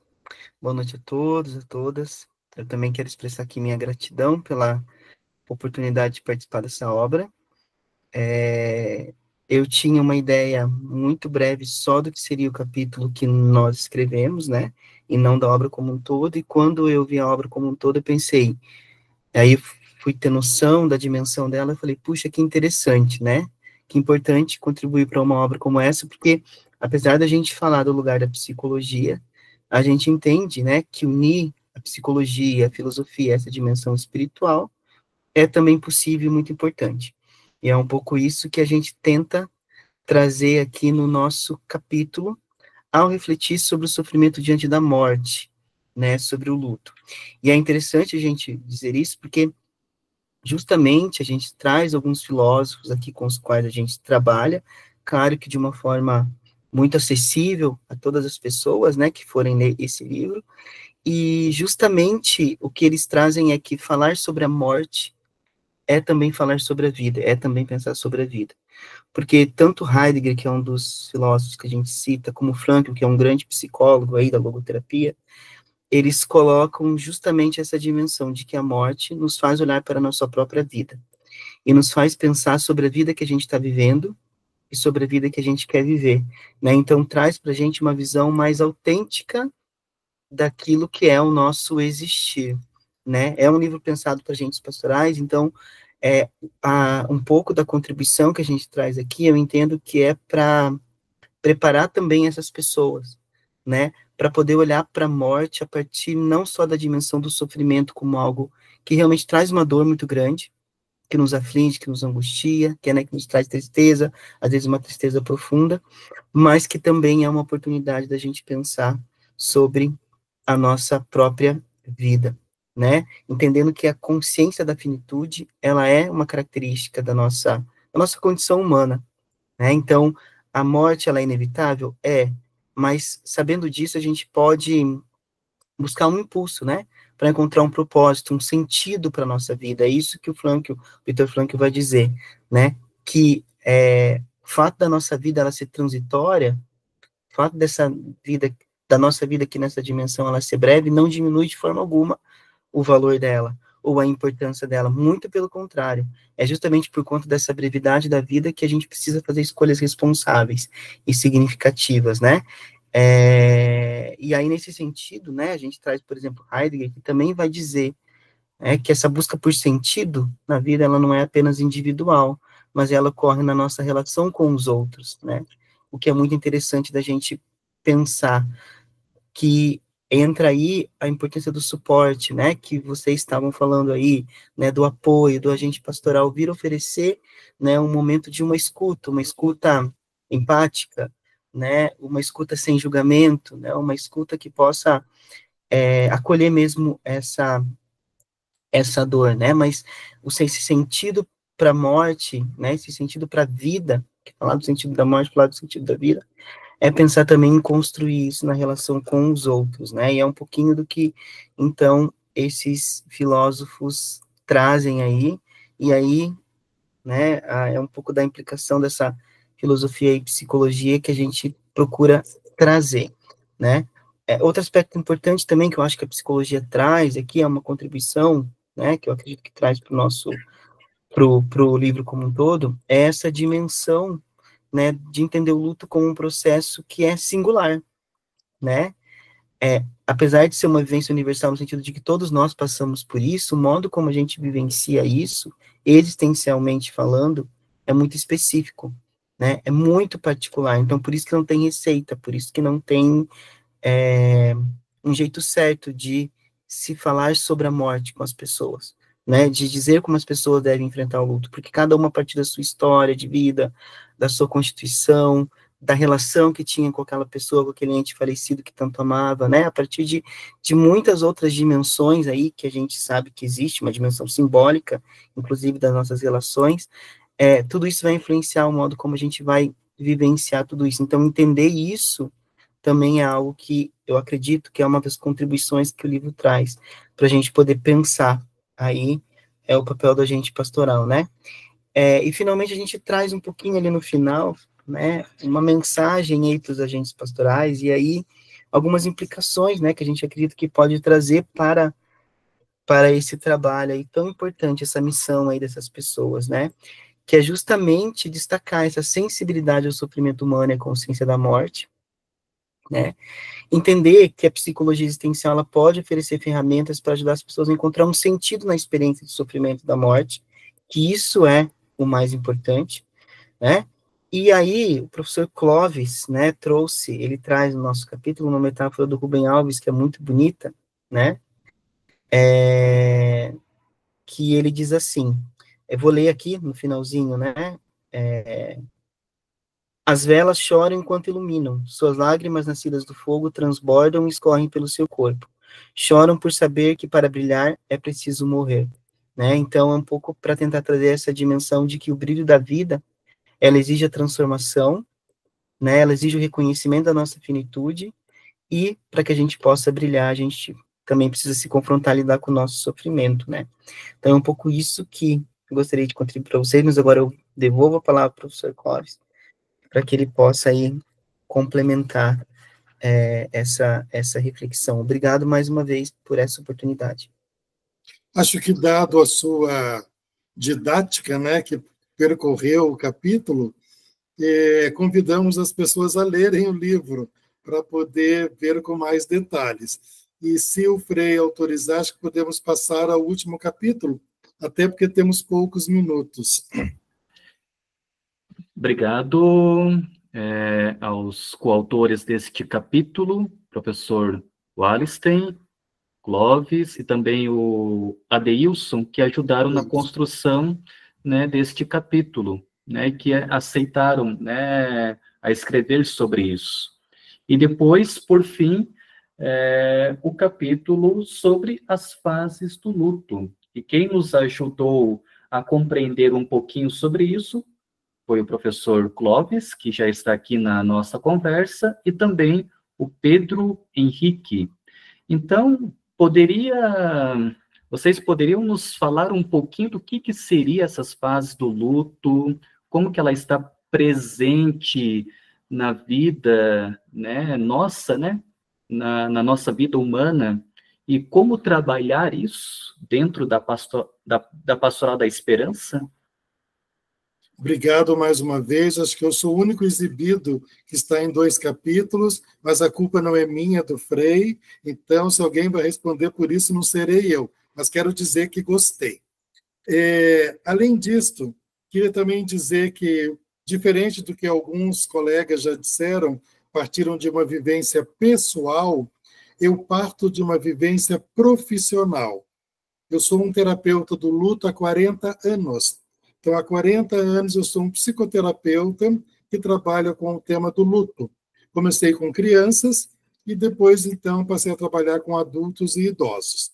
Boa noite a todos, a todas. Eu também quero expressar aqui minha gratidão pela oportunidade de participar dessa obra. Eu tinha uma ideia muito breve só do que seria o capítulo que nós escrevemos, né, e não da obra como um todo, e quando eu vi a obra como um todo, eu pensei, aí fui ter noção da dimensão dela, eu falei, puxa, que interessante, né, que importante contribuir para uma obra como essa, porque apesar da gente falar do lugar da psicologia, a gente entende, né, que unir a psicologia, a filosofia, essa dimensão espiritual, é também possível e muito importante. E é um pouco isso que a gente tenta trazer aqui no nosso capítulo, ao refletir sobre o sofrimento diante da morte, né, sobre o luto. E é interessante a gente dizer isso, porque justamente a gente traz alguns filósofos aqui com os quais a gente trabalha, claro que de uma forma muito acessível a todas as pessoas, né, que forem ler esse livro, e justamente o que eles trazem é que falar sobre a morte é também falar sobre a vida, é também pensar sobre a vida. Porque tanto Heidegger, que é um dos filósofos que a gente cita, como Frankl, que é um grande psicólogo aí da logoterapia, eles colocam justamente essa dimensão de que a morte nos faz olhar para a nossa própria vida, e nos faz pensar sobre a vida que a gente está vivendo, e sobre a vida que a gente quer viver, né? Então traz para a gente uma visão mais autêntica daquilo que é o nosso existir, né? É um livro pensado para agentes pastorais, então um pouco da contribuição que a gente traz aqui, eu entendo que é para preparar também essas pessoas, né? Para poder olhar para a morte a partir não só da dimensão do sofrimento como algo que realmente traz uma dor muito grande, que nos aflige, que nos angustia, que, né, que nos traz tristeza, às vezes uma tristeza profunda, mas que também é uma oportunidade da gente pensar sobre a nossa própria vida, né? Entendendo que a consciência da finitude, ela é uma característica da nossa condição humana, né? Então, a morte, ela é inevitável? É, mas sabendo disso, a gente pode buscar um impulso, né? Para encontrar um propósito, um sentido para a nossa vida. É isso que o Viktor Frankl vai dizer, né? Que o fato da nossa vida ela ser transitória, o fato dessa vida, da nossa vida aqui nessa dimensão, ela ser breve, não diminui de forma alguma o valor dela, ou a importância dela, muito pelo contrário. É justamente por conta dessa brevidade da vida que a gente precisa fazer escolhas responsáveis e significativas, né? E aí, nesse sentido, né, a gente traz, por exemplo, Heidegger, que também vai dizer que essa busca por sentido na vida, ela não é apenas individual, mas ela ocorre na nossa relação com os outros, né? O que é muito interessante da gente pensar, que entra aí a importância do suporte, né, que vocês estavam falando aí, né, do apoio, do agente pastoral vir oferecer, né, um momento de uma escuta empática, né, uma escuta sem julgamento, né, uma escuta que possa acolher mesmo essa dor, né, mas esse sentido para a morte, né, esse sentido para a vida, que falar do sentido da morte, falar do sentido da vida, é pensar também em construir isso na relação com os outros, né, e é um pouquinho do que, então, esses filósofos trazem aí, e aí, né, é um pouco da implicação dessa filosofia e psicologia que a gente procura trazer, né. Outro aspecto importante também que eu acho que a psicologia traz aqui é uma contribuição, né, que eu acredito que traz para o nosso, pro livro como um todo, é essa dimensão, né, de entender o luto como um processo que é singular, né, apesar de ser uma vivência universal no sentido de que todos nós passamos por isso, o modo como a gente vivencia isso, existencialmente falando, é muito específico, né, é muito particular, então por isso que não tem receita, por isso que não tem um jeito certo de se falar sobre a morte com as pessoas, né, de dizer como as pessoas devem enfrentar o luto, porque cada uma a partir da sua história de vida, da sua constituição, da relação que tinha com aquela pessoa, com aquele ente falecido que tanto amava, né, a partir de muitas outras dimensões aí que a gente sabe que existe, uma dimensão simbólica, inclusive das nossas relações, tudo isso vai influenciar o modo como a gente vai vivenciar tudo isso. Então, entender isso também é algo que eu acredito que é uma das contribuições que o livro traz, para a gente poder pensar. Aí é o papel do agente pastoral, né? E finalmente a gente traz um pouquinho ali no final, né, uma mensagem aí para os agentes pastorais, e aí algumas implicações, né, que a gente acredita que pode trazer para esse trabalho aí tão importante, essa missão aí dessas pessoas, né, que é justamente destacar essa sensibilidade ao sofrimento humano e à consciência da morte, né, entender que a psicologia existencial ela pode oferecer ferramentas para ajudar as pessoas a encontrar um sentido na experiência de sofrimento da morte, que isso é o mais importante, né, e aí o professor Clovis, né, ele traz no nosso capítulo uma metáfora do Rubem Alves, que é muito bonita, né, que ele diz assim, eu vou ler aqui no finalzinho, né, as velas choram enquanto iluminam, suas lágrimas nascidas do fogo transbordam e escorrem pelo seu corpo, choram por saber que para brilhar é preciso morrer, né, então é um pouco para tentar trazer essa dimensão de que o brilho da vida, ela exige a transformação, né, ela exige o reconhecimento da nossa finitude, e para que a gente possa brilhar, a gente também precisa se confrontar e lidar com o nosso sofrimento, né. Então é um pouco isso que eu gostaria de contribuir para vocês, mas agora eu devolvo a palavra para o professor Clóvis, para que ele possa aí complementar essa reflexão. Obrigado mais uma vez por essa oportunidade. Acho que, dado a sua didática, né, que percorreu o capítulo, convidamos as pessoas a lerem o livro para poder ver com mais detalhes. E, se o Frei autorizar, acho que podemos passar ao último capítulo, até porque temos poucos minutos. Obrigado aos coautores deste capítulo, professor Wallenstein, Clovis e também o Adeilson, que ajudaram na construção, né, deste capítulo, né, que aceitaram, né, a escrever sobre isso. E depois, por fim, o capítulo sobre as fases do luto. E quem nos ajudou a compreender um pouquinho sobre isso foi o professor Clovis, que já está aqui na nossa conversa, e também o Pedro Henrique. Então, vocês poderiam nos falar um pouquinho do que seria essas fases do luto, como que ela está presente na vida, né, nossa, né, na nossa vida humana, e como trabalhar isso dentro da Pastoral da Esperança? Obrigado mais uma vez. Acho que eu sou o único exibido que está em 2 capítulos, mas a culpa não é minha, do Frei. Então, se alguém vai responder por isso, não serei eu. Mas quero dizer que gostei. Além disto, queria também dizer que, diferente do que alguns colegas já disseram, partiram de uma vivência pessoal, eu parto de uma vivência profissional. Eu sou um terapeuta do luto há 40 anos. Então, há 40 anos eu sou um psicoterapeuta que trabalha com o tema do luto. Comecei com crianças e depois, então, passei a trabalhar com adultos e idosos.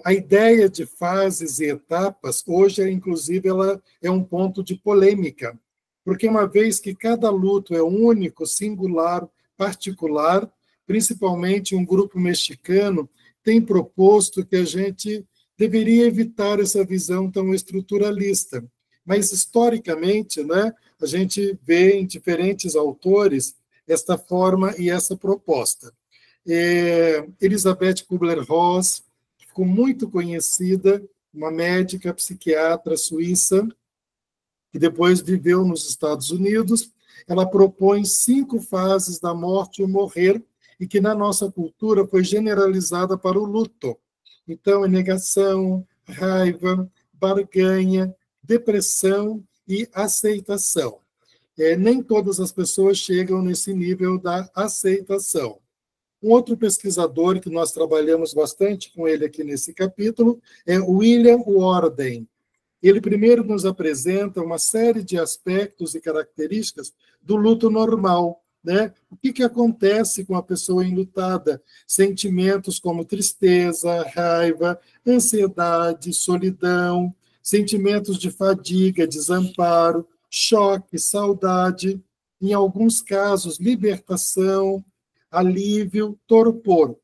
A ideia de fases e etapas, hoje, inclusive, ela é um ponto de polêmica, porque uma vez que cada luto é único, singular, particular, principalmente um grupo mexicano tem proposto que a gente deveria evitar essa visão tão estruturalista. Mas, historicamente, né, a gente vê em diferentes autores esta forma e essa proposta. Elizabeth Kubler-Ross, que ficou muito conhecida, uma médica psiquiatra suíça, que depois viveu nos Estados Unidos, ela propõe 5 fases da morte e o morrer, e que na nossa cultura foi generalizada para o luto. Então, negação, raiva, barganha, depressão e aceitação. Nem todas as pessoas chegam nesse nível da aceitação. Um outro pesquisador que nós trabalhamos bastante com ele aqui nesse capítulo é William Worden. Ele primeiro nos apresenta uma série de aspectos e características do luto normal, né? O que acontece com a pessoa enlutada? Sentimentos como tristeza, raiva, ansiedade, solidão, sentimentos de fadiga, desamparo, choque, saudade. em alguns casos, libertação, alívio, torpor.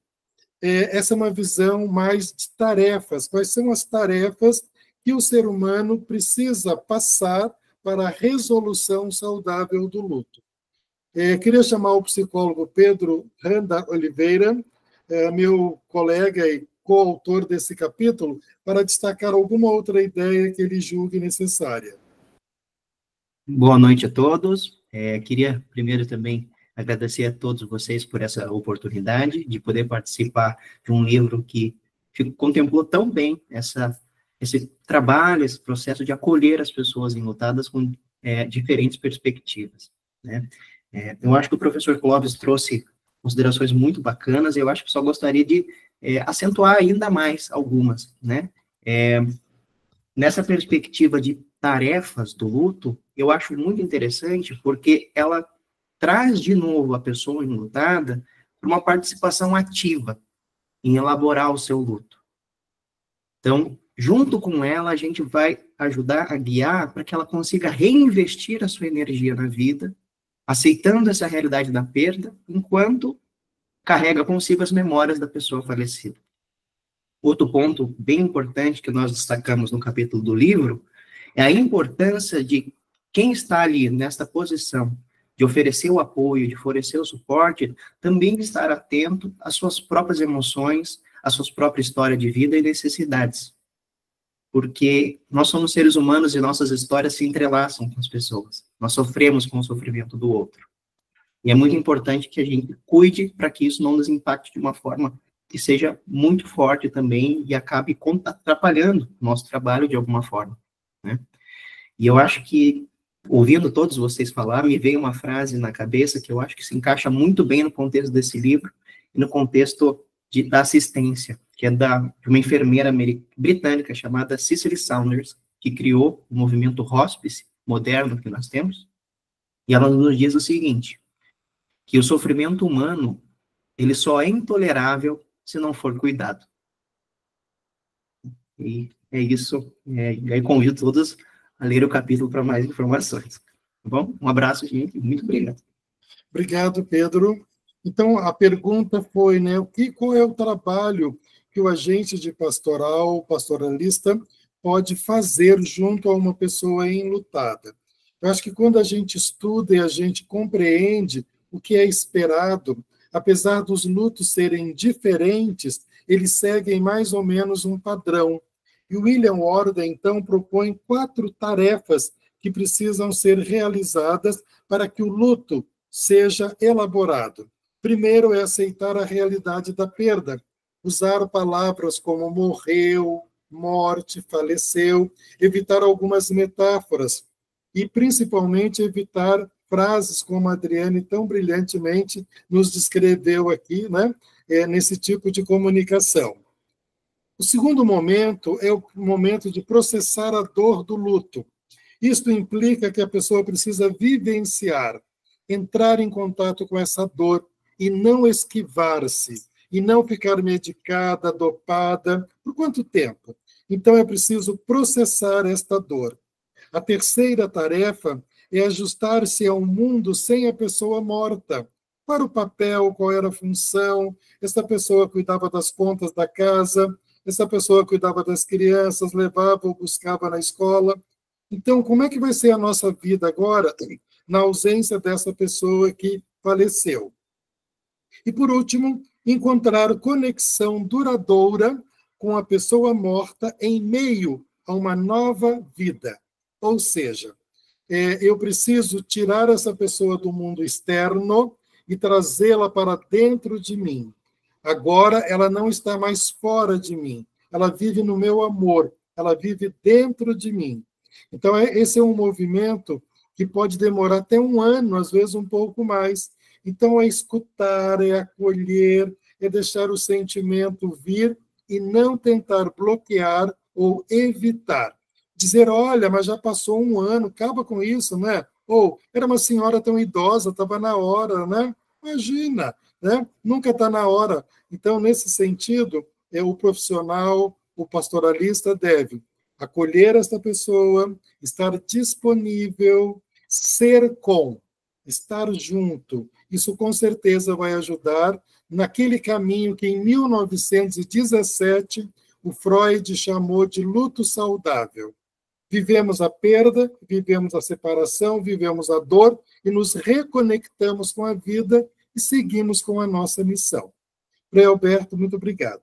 Essa é uma visão mais de tarefas. Quais são as tarefas que o ser humano precisa passar para a resolução saudável do luto? Queria chamar o psicólogo Pedro Randa Oliveira, meu colega e coautor desse capítulo, para destacar alguma outra ideia que ele julgue necessária. Boa noite a todos. Queria primeiro também agradecer a todos vocês por essa oportunidade de poder participar de um livro que contemplou tão bem esse trabalho, esse processo de acolher as pessoas enlutadas com diferentes perspectivas, né? Eu acho que o professor Clóvis trouxe considerações muito bacanas, e eu acho que só gostaria de acentuar ainda mais algumas, né? Nessa perspectiva de tarefas do luto, eu acho muito interessante, porque ela traz de novo a pessoa enlutada para uma participação ativa em elaborar o seu luto. Então, junto com ela, a gente vai ajudar a guiar para que ela consiga reinvestir a sua energia na vida, aceitando essa realidade da perda, enquanto carrega consigo as memórias da pessoa falecida. Outro ponto bem importante que nós destacamos no capítulo do livro é a importância de quem está ali nesta posição de oferecer o apoio, de oferecer o suporte, também estar atento às suas próprias emoções, à sua própria história de vida e necessidades. Porque nós somos seres humanos e nossas histórias se entrelaçam com as pessoas. Nós sofremos com o sofrimento do outro. E é muito importante que a gente cuide para que isso não nos impacte de uma forma que seja muito forte também e acabe atrapalhando o nosso trabalho de alguma forma, né? E eu acho que, ouvindo todos vocês falar, me veio uma frase na cabeça que eu acho que se encaixa muito bem no contexto desse livro e no contexto da assistência, que é de uma enfermeira britânica chamada Cicely Saunders, que criou o movimento hospice moderno que nós temos, e ela nos diz o seguinte, que o sofrimento humano, ele só é intolerável se não for cuidado. E é isso, e aí convido todos a ler o capítulo para mais informações. Tá bom? Um abraço, gente, muito obrigado. Obrigado, Pedro. Então, a pergunta foi, né, qual é o trabalho que o agente de pastoral, o pastoralista, pode fazer junto a uma pessoa enlutada? Eu acho que quando a gente estuda e a gente compreende o que é esperado, apesar dos lutos serem diferentes, eles seguem mais ou menos um padrão. E William Worden, então, propõe 4 tarefas que precisam ser realizadas para que o luto seja elaborado. Primeiro é aceitar a realidade da perda, usar palavras como morreu, morte, faleceu, evitar algumas metáforas e, principalmente, evitar frases como a Adriane tão brilhantemente nos descreveu aqui, né, nesse tipo de comunicação. O segundo momento é o momento de processar a dor do luto. Isto implica que a pessoa precisa vivenciar, entrar em contato com essa dor e não esquivar-se, e não ficar medicada, dopada. Por quanto tempo? Então é preciso processar esta dor. A terceira tarefa é ajustar-se a um mundo sem a pessoa morta. Qual era o papel, qual era a função? Essa pessoa cuidava das contas da casa, essa pessoa cuidava das crianças, levava ou buscava na escola. Então, como é que vai ser a nossa vida agora, na ausência dessa pessoa que faleceu? E, por último, encontrar conexão duradoura com a pessoa morta em meio a uma nova vida. Ou seja, eu preciso tirar essa pessoa do mundo externo e trazê-la para dentro de mim. Agora, ela não está mais fora de mim. Ela vive no meu amor. Ela vive dentro de mim. Então, esse é um movimento que pode demorar até 1 ano, às vezes um pouco mais. Então, é escutar, é acolher, é deixar o sentimento vir e não tentar bloquear ou evitar. Dizer, olha, mas já passou 1 ano, acaba com isso, né? Ou, era uma senhora tão idosa, estava na hora, né? Imagina, né? Nunca está na hora. Então, nesse sentido, o profissional, o pastoralista deve acolher esta pessoa, estar disponível, ser com. estar junto, isso com certeza vai ajudar naquele caminho que em 1917 o Freud chamou de luto saudável. Vivemos a perda, vivemos a separação, vivemos a dor e nos reconectamos com a vida e seguimos com a nossa missão. Frei Alberto, muito obrigado.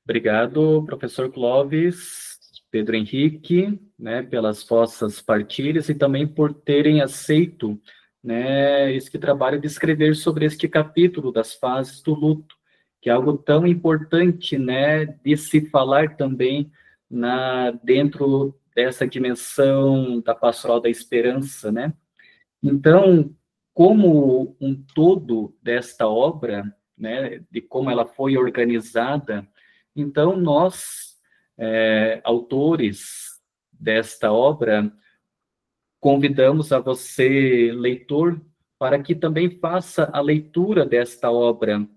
Obrigado, professor Clóvis, Pedro Henrique, né, pelas vossas partilhas e também por terem aceito, né, este trabalho de escrever sobre este capítulo das fases do luto, que é algo tão importante, né, de se falar também dentro dessa dimensão da pastoral da esperança, né? Então, como um todo desta obra, né, de como ela foi organizada, então nós, autores desta obra, convidamos a você, leitor, para que também faça a leitura desta obra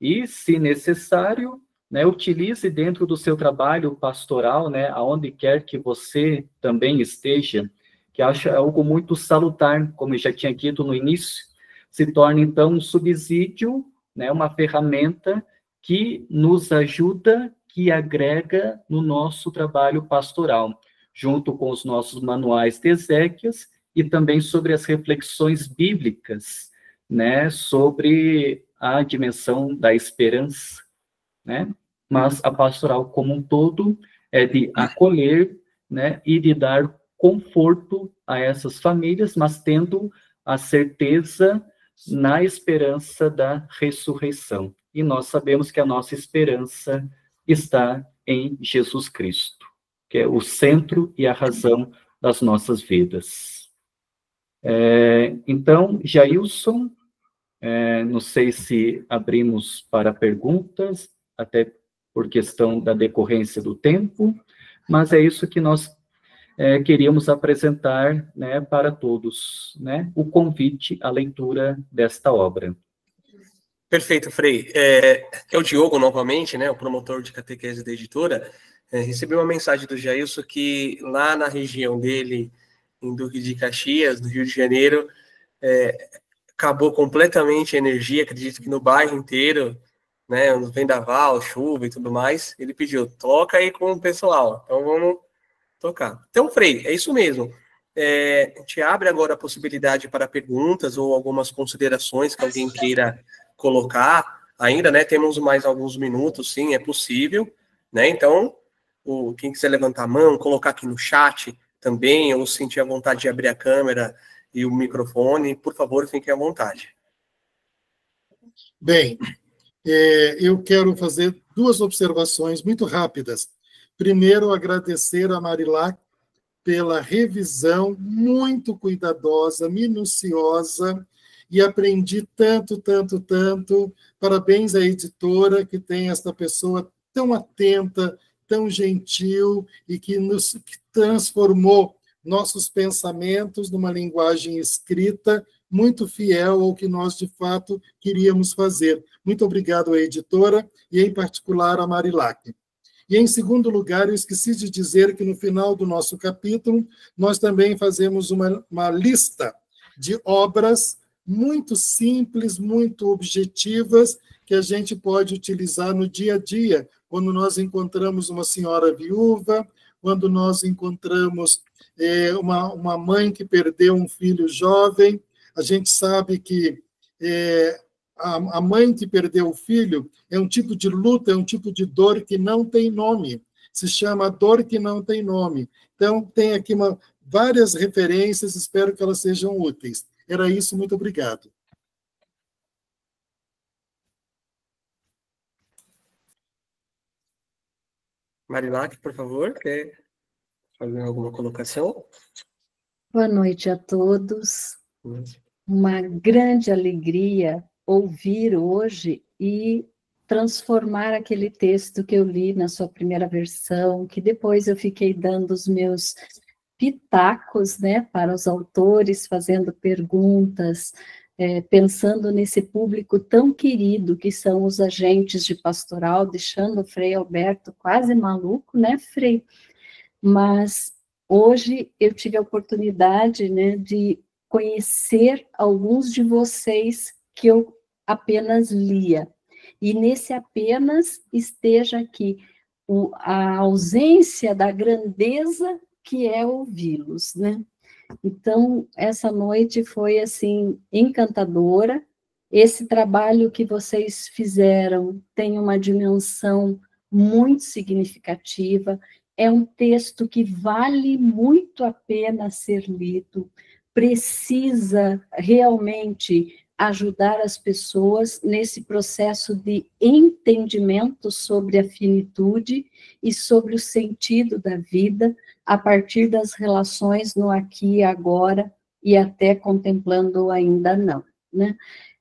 e, se necessário, né, utilize dentro do seu trabalho pastoral, né, aonde quer que você também esteja, que acho algo muito salutar, como eu já tinha dito no início, se torna, então, um subsídio, né, uma ferramenta que nos ajuda, que agrega no nosso trabalho pastoral, junto com os nossos manuais de exéquias e também sobre as reflexões bíblicas, né, sobre a dimensão da esperança, né? Mas a pastoral como um todo é de acolher, né, e de dar conforto a essas famílias, mas tendo a certeza na esperança da ressurreição. E nós sabemos que a nossa esperança está em Jesus Cristo, que é o centro e a razão das nossas vidas. Então, Jailson, não sei se abrimos para perguntas, até por questão da decorrência do tempo, mas é isso que nós queríamos apresentar, né, para todos, né, o convite à leitura desta obra. Perfeito, Frei. É o Diogo, novamente, né, o promotor de catequese da editora. Recebi uma mensagem do Jailson que lá na região dele, em Duque de Caxias, no Rio de Janeiro, acabou completamente a energia, acredito que no bairro inteiro, né, no vendaval, chuva e tudo mais. Ele pediu, toca aí com o pessoal. Então vamos tocar. Então, Frei, é isso mesmo. A gente abre agora a possibilidade para perguntas ou algumas considerações que alguém queira colocar ainda, né? Temos mais alguns minutos, sim, é possível, né? Então, quem quiser levantar a mão, colocar aqui no chat também, ou sentir a vontade de abrir a câmera e o microfone, por favor, fiquem à vontade. Bem, eu quero fazer duas observações muito rápidas. Primeiro, agradecer a Marilac pela revisão muito cuidadosa, minuciosa, e aprendi tanto. Parabéns à editora, que tem esta pessoa tão atenta, tão gentil, e que transformou nossos pensamentos numa linguagem escrita muito fiel ao que nós, de fato, queríamos fazer. Muito obrigado à editora, e em particular à Marilac. E, em segundo lugar, eu esqueci de dizer que no final do nosso capítulo, nós também fazemos uma lista de obras muito simples, muito objetivas, que a gente pode utilizar no dia a dia, quando nós encontramos uma senhora viúva, quando nós encontramos uma mãe que perdeu um filho jovem. A gente sabe que a mãe que perdeu o filho é um tipo de luta, é um tipo de dor que não tem nome. Se chama dor que não tem nome. Então, tem aqui várias referências, espero que elas sejam úteis. Era isso, muito obrigado. Marilac, por favor, quer fazer alguma colocação? Boa noite a todos. Uma grande alegria ouvir hoje e transformar aquele texto que eu li na sua primeira versão, que depois eu fiquei dando os meus pitacos, né, para os autores, fazendo perguntas, pensando nesse público tão querido que são os agentes de pastoral, deixando o Frei Alberto quase maluco, né, Frei? Mas hoje eu tive a oportunidade, né, de conhecer alguns de vocês que eu apenas lia. E nesse apenas esteja aqui a ausência da grandeza que é ouvi-los, né? Então, essa noite foi, assim, encantadora. Esse trabalho que vocês fizeram tem uma dimensão muito significativa, é um texto que vale muito a pena ser lido, precisa realmente ajudar as pessoas nesse processo de entendimento sobre a finitude e sobre o sentido da vida, a partir das relações no aqui e agora, e até contemplando o ainda não, né?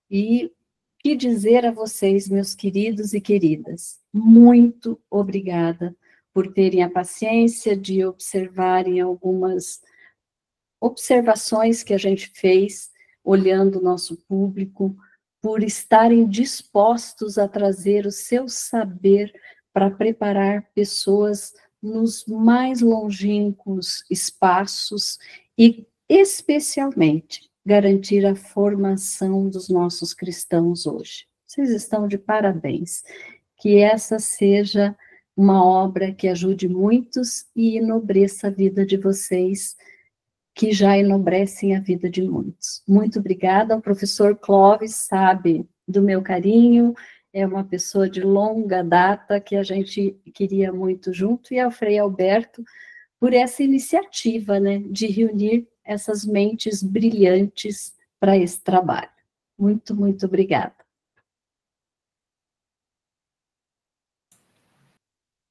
E que dizer a vocês, meus queridos e queridas, muito obrigada por terem a paciência de observarem algumas observações que a gente fez, olhando o nosso público, por estarem dispostos a trazer o seu saber para preparar pessoas nos mais longínquos espaços e, especialmente, garantir a formação dos nossos cristãos hoje. Vocês estão de parabéns. Que essa seja uma obra que ajude muitos e enobreça a vida de vocês, que já enobrecem a vida de muitos. Muito obrigada. O professor Clóvis sabe do meu carinho, é uma pessoa de longa data que a gente queria muito junto, e ao Frei Alberto por essa iniciativa, né, de reunir essas mentes brilhantes para esse trabalho. Muito, muito obrigada.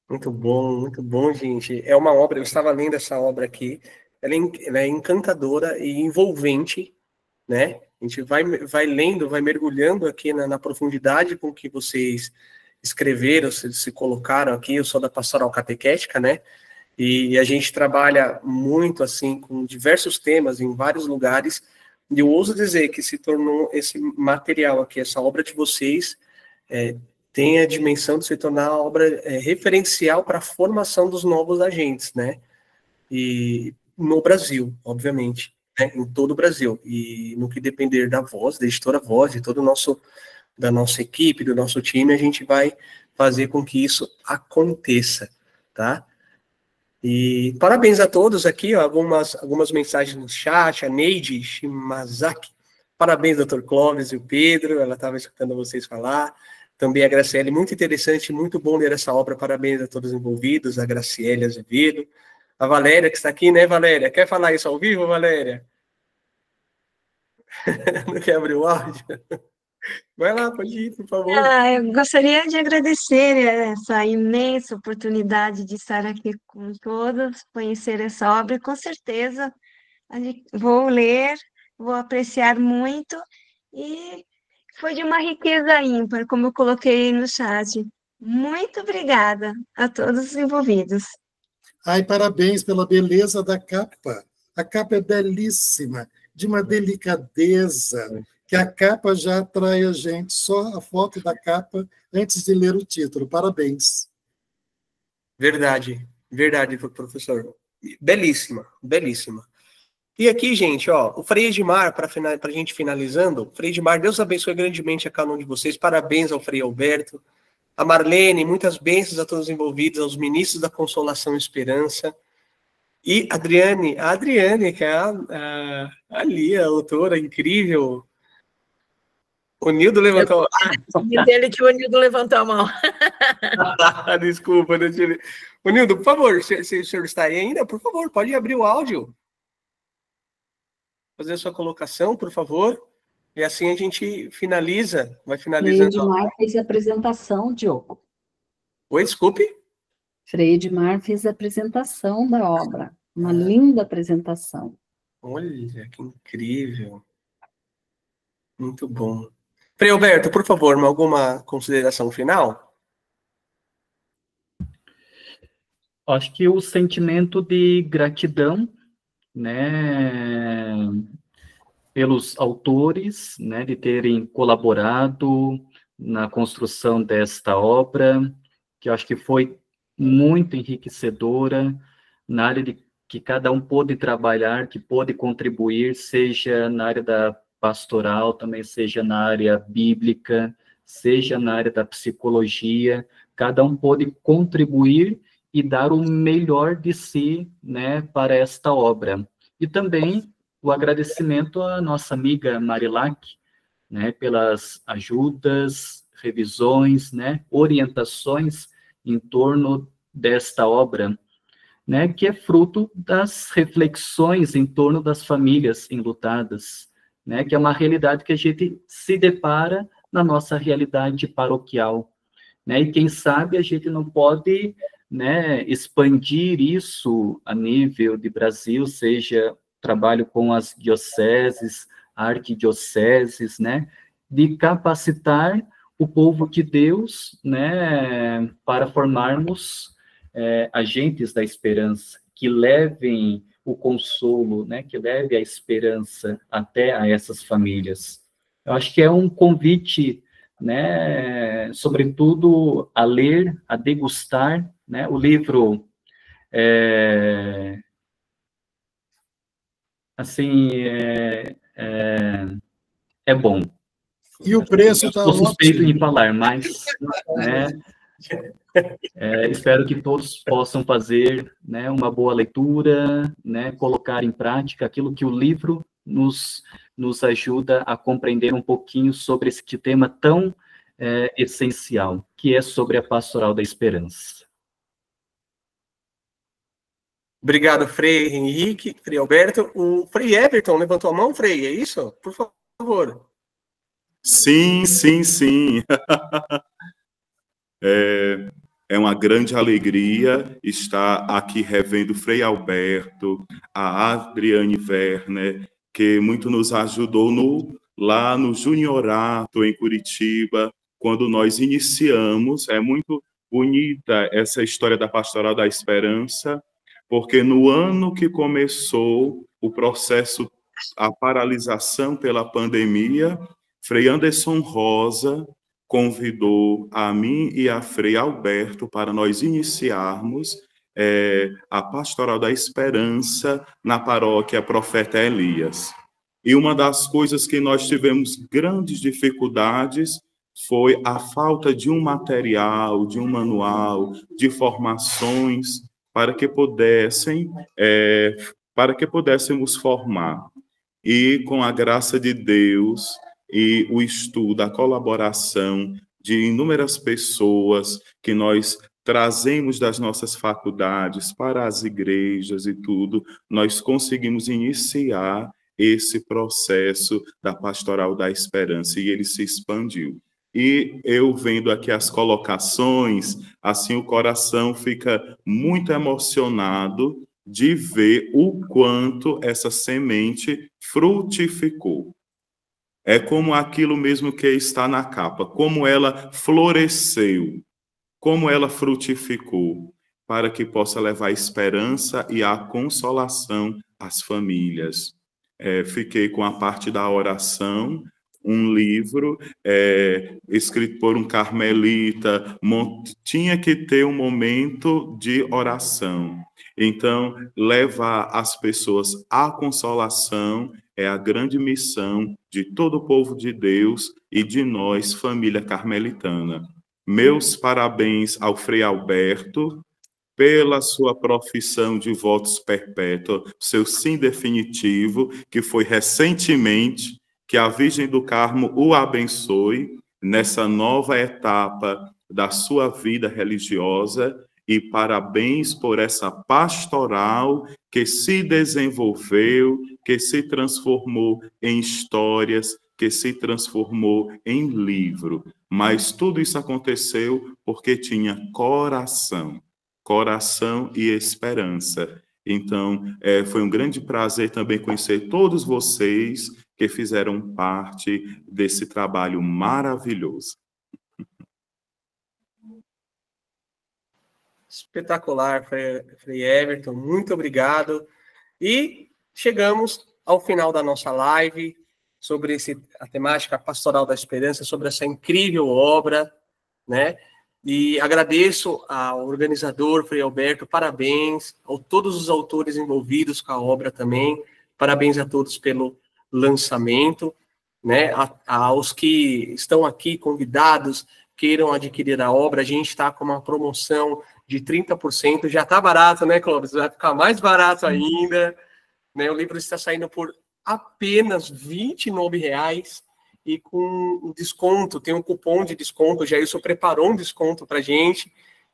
Muito bom, gente. É uma obra, eu estava lendo essa obra aqui, ela é encantadora e envolvente, né? A gente vai lendo, vai mergulhando aqui na profundidade com que vocês escreveram, se colocaram aqui. Eu sou da Pastoral Catequética, né? E a gente trabalha muito, assim, com diversos temas em vários lugares, e eu ouso dizer que se tornou esse material aqui, essa obra de vocês, tem a dimensão de se tornar a obra referencial para a formação dos novos agentes, né? E no Brasil, obviamente, né? Em todo o Brasil. E no que depender da Voz, da editora Voz, e todo da nossa equipe, do nosso time, a gente vai fazer com que isso aconteça, tá? E parabéns a todos aqui, ó, algumas mensagens no chat, a Neide Shimazaki, parabéns, Dr. Clóvis e o Pedro, ela estava escutando vocês falar, também a Graciele, muito interessante, muito bom ler essa obra, parabéns a todos os envolvidos, a Graciele Azevedo, a Valéria, que está aqui, né, Valéria? Quer falar isso ao vivo, Valéria? Não quer abrir o áudio? Vai lá, pode ir, por favor. Eu gostaria de agradecer essa imensa oportunidade de estar aqui com todos, conhecer essa obra. Com certeza vou ler, vou apreciar muito, e foi de uma riqueza ímpar, como eu coloquei no chat. Muito obrigada a todos os envolvidos. Ai, parabéns pela beleza da capa. A capa é belíssima, de uma delicadeza, que a capa já atrai a gente, só a foto da capa antes de ler o título. Parabéns. Verdade, professor. Belíssima, belíssima. E aqui, gente, ó, o Frei Edmar, para a gente finalizando, Frei Edmar, Deus abençoe grandemente a cada um de vocês, parabéns ao Frei Alberto, a Marlene, muitas bênçãos a todos os envolvidos, aos ministros da Consolação e Esperança, e a Adriane, que é ali, a autora incrível. O Nildo levantou a mão. Dele que o Nildo levantou a mão. Desculpa, o Nildo, por favor, se o senhor está aí ainda, por favor, pode abrir o áudio. Fazer a sua colocação, por favor. E assim a gente finaliza. Vai finalizando. Frei Edmar fez a apresentação, Diogo. Oi, desculpe? Frei Edmar fez a apresentação da obra. Uma linda apresentação. Olha, que incrível. Muito bom. Frei Alberto, por favor, alguma consideração final? Acho que o sentimento de gratidão, né, pelos autores, né, de terem colaborado na construção desta obra, que eu acho que foi muito enriquecedora na área de que cada um pôde trabalhar, que pôde contribuir, seja na área da pastoral, também seja na área bíblica, seja na área da psicologia, cada um pôde contribuir e dar o melhor de si, né, para esta obra. E também o agradecimento à nossa amiga Marilac, né, pelas ajudas, revisões, né, orientações em torno desta obra, né, que é fruto das reflexões em torno das famílias enlutadas, né, que é uma realidade que a gente se depara na nossa realidade paroquial, né, e quem sabe a gente não pode, né, expandir isso a nível de Brasil, seja trabalho com as dioceses, arquidioceses, né, de capacitar o povo de Deus, né, para formarmos agentes da esperança, que levem o consolo, né, que leve a esperança até a essas famílias. Eu acho que é um convite, né, sobretudo a ler, a degustar, né, o livro assim, é bom. E o preço está ótimo. Estou suspeito em falar, mas, né, espero que todos possam fazer, né, uma boa leitura, né, colocar em prática aquilo que o livro nos ajuda a compreender um pouquinho sobre esse tema tão essencial, que é sobre a pastoral da esperança. Obrigado, Frei Henrique, Frei Alberto. O Frei Everton levantou a mão, Frei, é isso? Por favor. Sim, sim, sim. É uma grande alegria estar aqui revendo Frei Alberto, a Adriane Werner, que muito nos ajudou lá no Juniorato, em Curitiba, quando nós iniciamos. É muito bonita essa história da Pastoral da Esperança, porque no ano que começou o processo, a paralisação pela pandemia, Frei Anderson Rosa convidou a mim e a Frei Alberto para nós iniciarmos a Pastoral da Esperança na paróquia Profeta Elias. E uma das coisas que nós tivemos grandes dificuldades foi a falta de um material, de um manual, de formações para que pudéssemos formar. E com a graça de Deus e o estudo, a colaboração de inúmeras pessoas que nós trazemos das nossas faculdades para as igrejas e tudo, nós conseguimos iniciar esse processo da Pastoral da Esperança, e ele se expandiu. E eu vendo aqui as colocações, assim o coração fica muito emocionado de ver o quanto essa semente frutificou. É como aquilo mesmo que está na capa, como ela floresceu, como ela frutificou, para que possa levar a esperança e a consolação às famílias. Fiquei com a parte da oração, um livro escrito por um carmelita, tinha que ter um momento de oração. Então, levar as pessoas à consolação é a grande missão de todo o povo de Deus e de nós, família carmelitana. Meus parabéns ao Frei Alberto pela sua profissão de votos perpétuos, seu sim definitivo, que foi recentemente, que a Virgem do Carmo o abençoe nessa nova etapa da sua vida religiosa, e parabéns por essa pastoral que se desenvolveu, que se transformou em histórias, que se transformou em livro. Mas tudo isso aconteceu porque tinha coração e esperança. Então, foi um grande prazer também conhecer todos vocês que fizeram parte desse trabalho maravilhoso. Espetacular, Frei Everton, muito obrigado. E chegamos ao final da nossa live sobre a temática Pastoral da Esperança, sobre essa incrível obra, né? E agradeço ao organizador, Frei Alberto, parabéns, a todos os autores envolvidos com a obra também, parabéns a todos pelo lançamento, né? Aos que estão aqui convidados, queiram adquirir a obra, a gente está com uma promoção de 30%, já está barato, né, Clóvis? Vai ficar mais barato ainda, né? O livro está saindo por apenas R$ 29,00, e com desconto, tem um cupom de desconto, o Jailson preparou um desconto para a gente,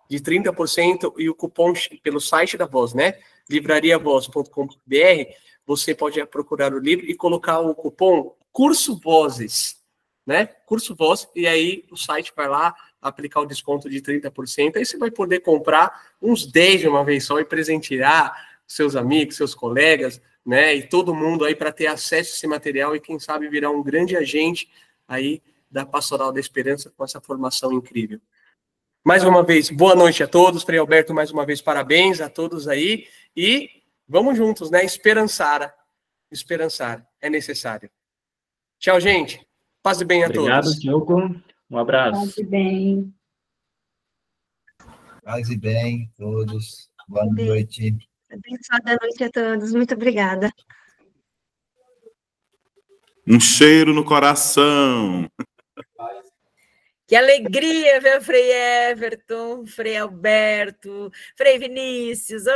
de 30%, e o cupom pelo site da Voz, né? livrariavoz.com.br, você pode procurar o livro e colocar o cupom Curso Vozes, né? Curso Voz, e aí o site vai lá aplicar o desconto de 30%, aí você vai poder comprar uns 10 de uma vez só e presentear seus amigos, seus colegas, né, e todo mundo aí para ter acesso a esse material e quem sabe virar um grande agente aí da Pastoral da Esperança com essa formação incrível. Mais uma vez, boa noite a todos, Frei Alberto, mais uma vez parabéns a todos aí e vamos juntos, né, esperançar é necessário. Tchau, gente, paz e bem a todos. Obrigado, Diogo, um abraço. Paz e bem. Paz e bem a todos, boa noite. Abençoada noite a todos. Muito obrigada. Um cheiro no coração. Que alegria ver o Frei Everton, Frei Alberto, Frei Vinícius.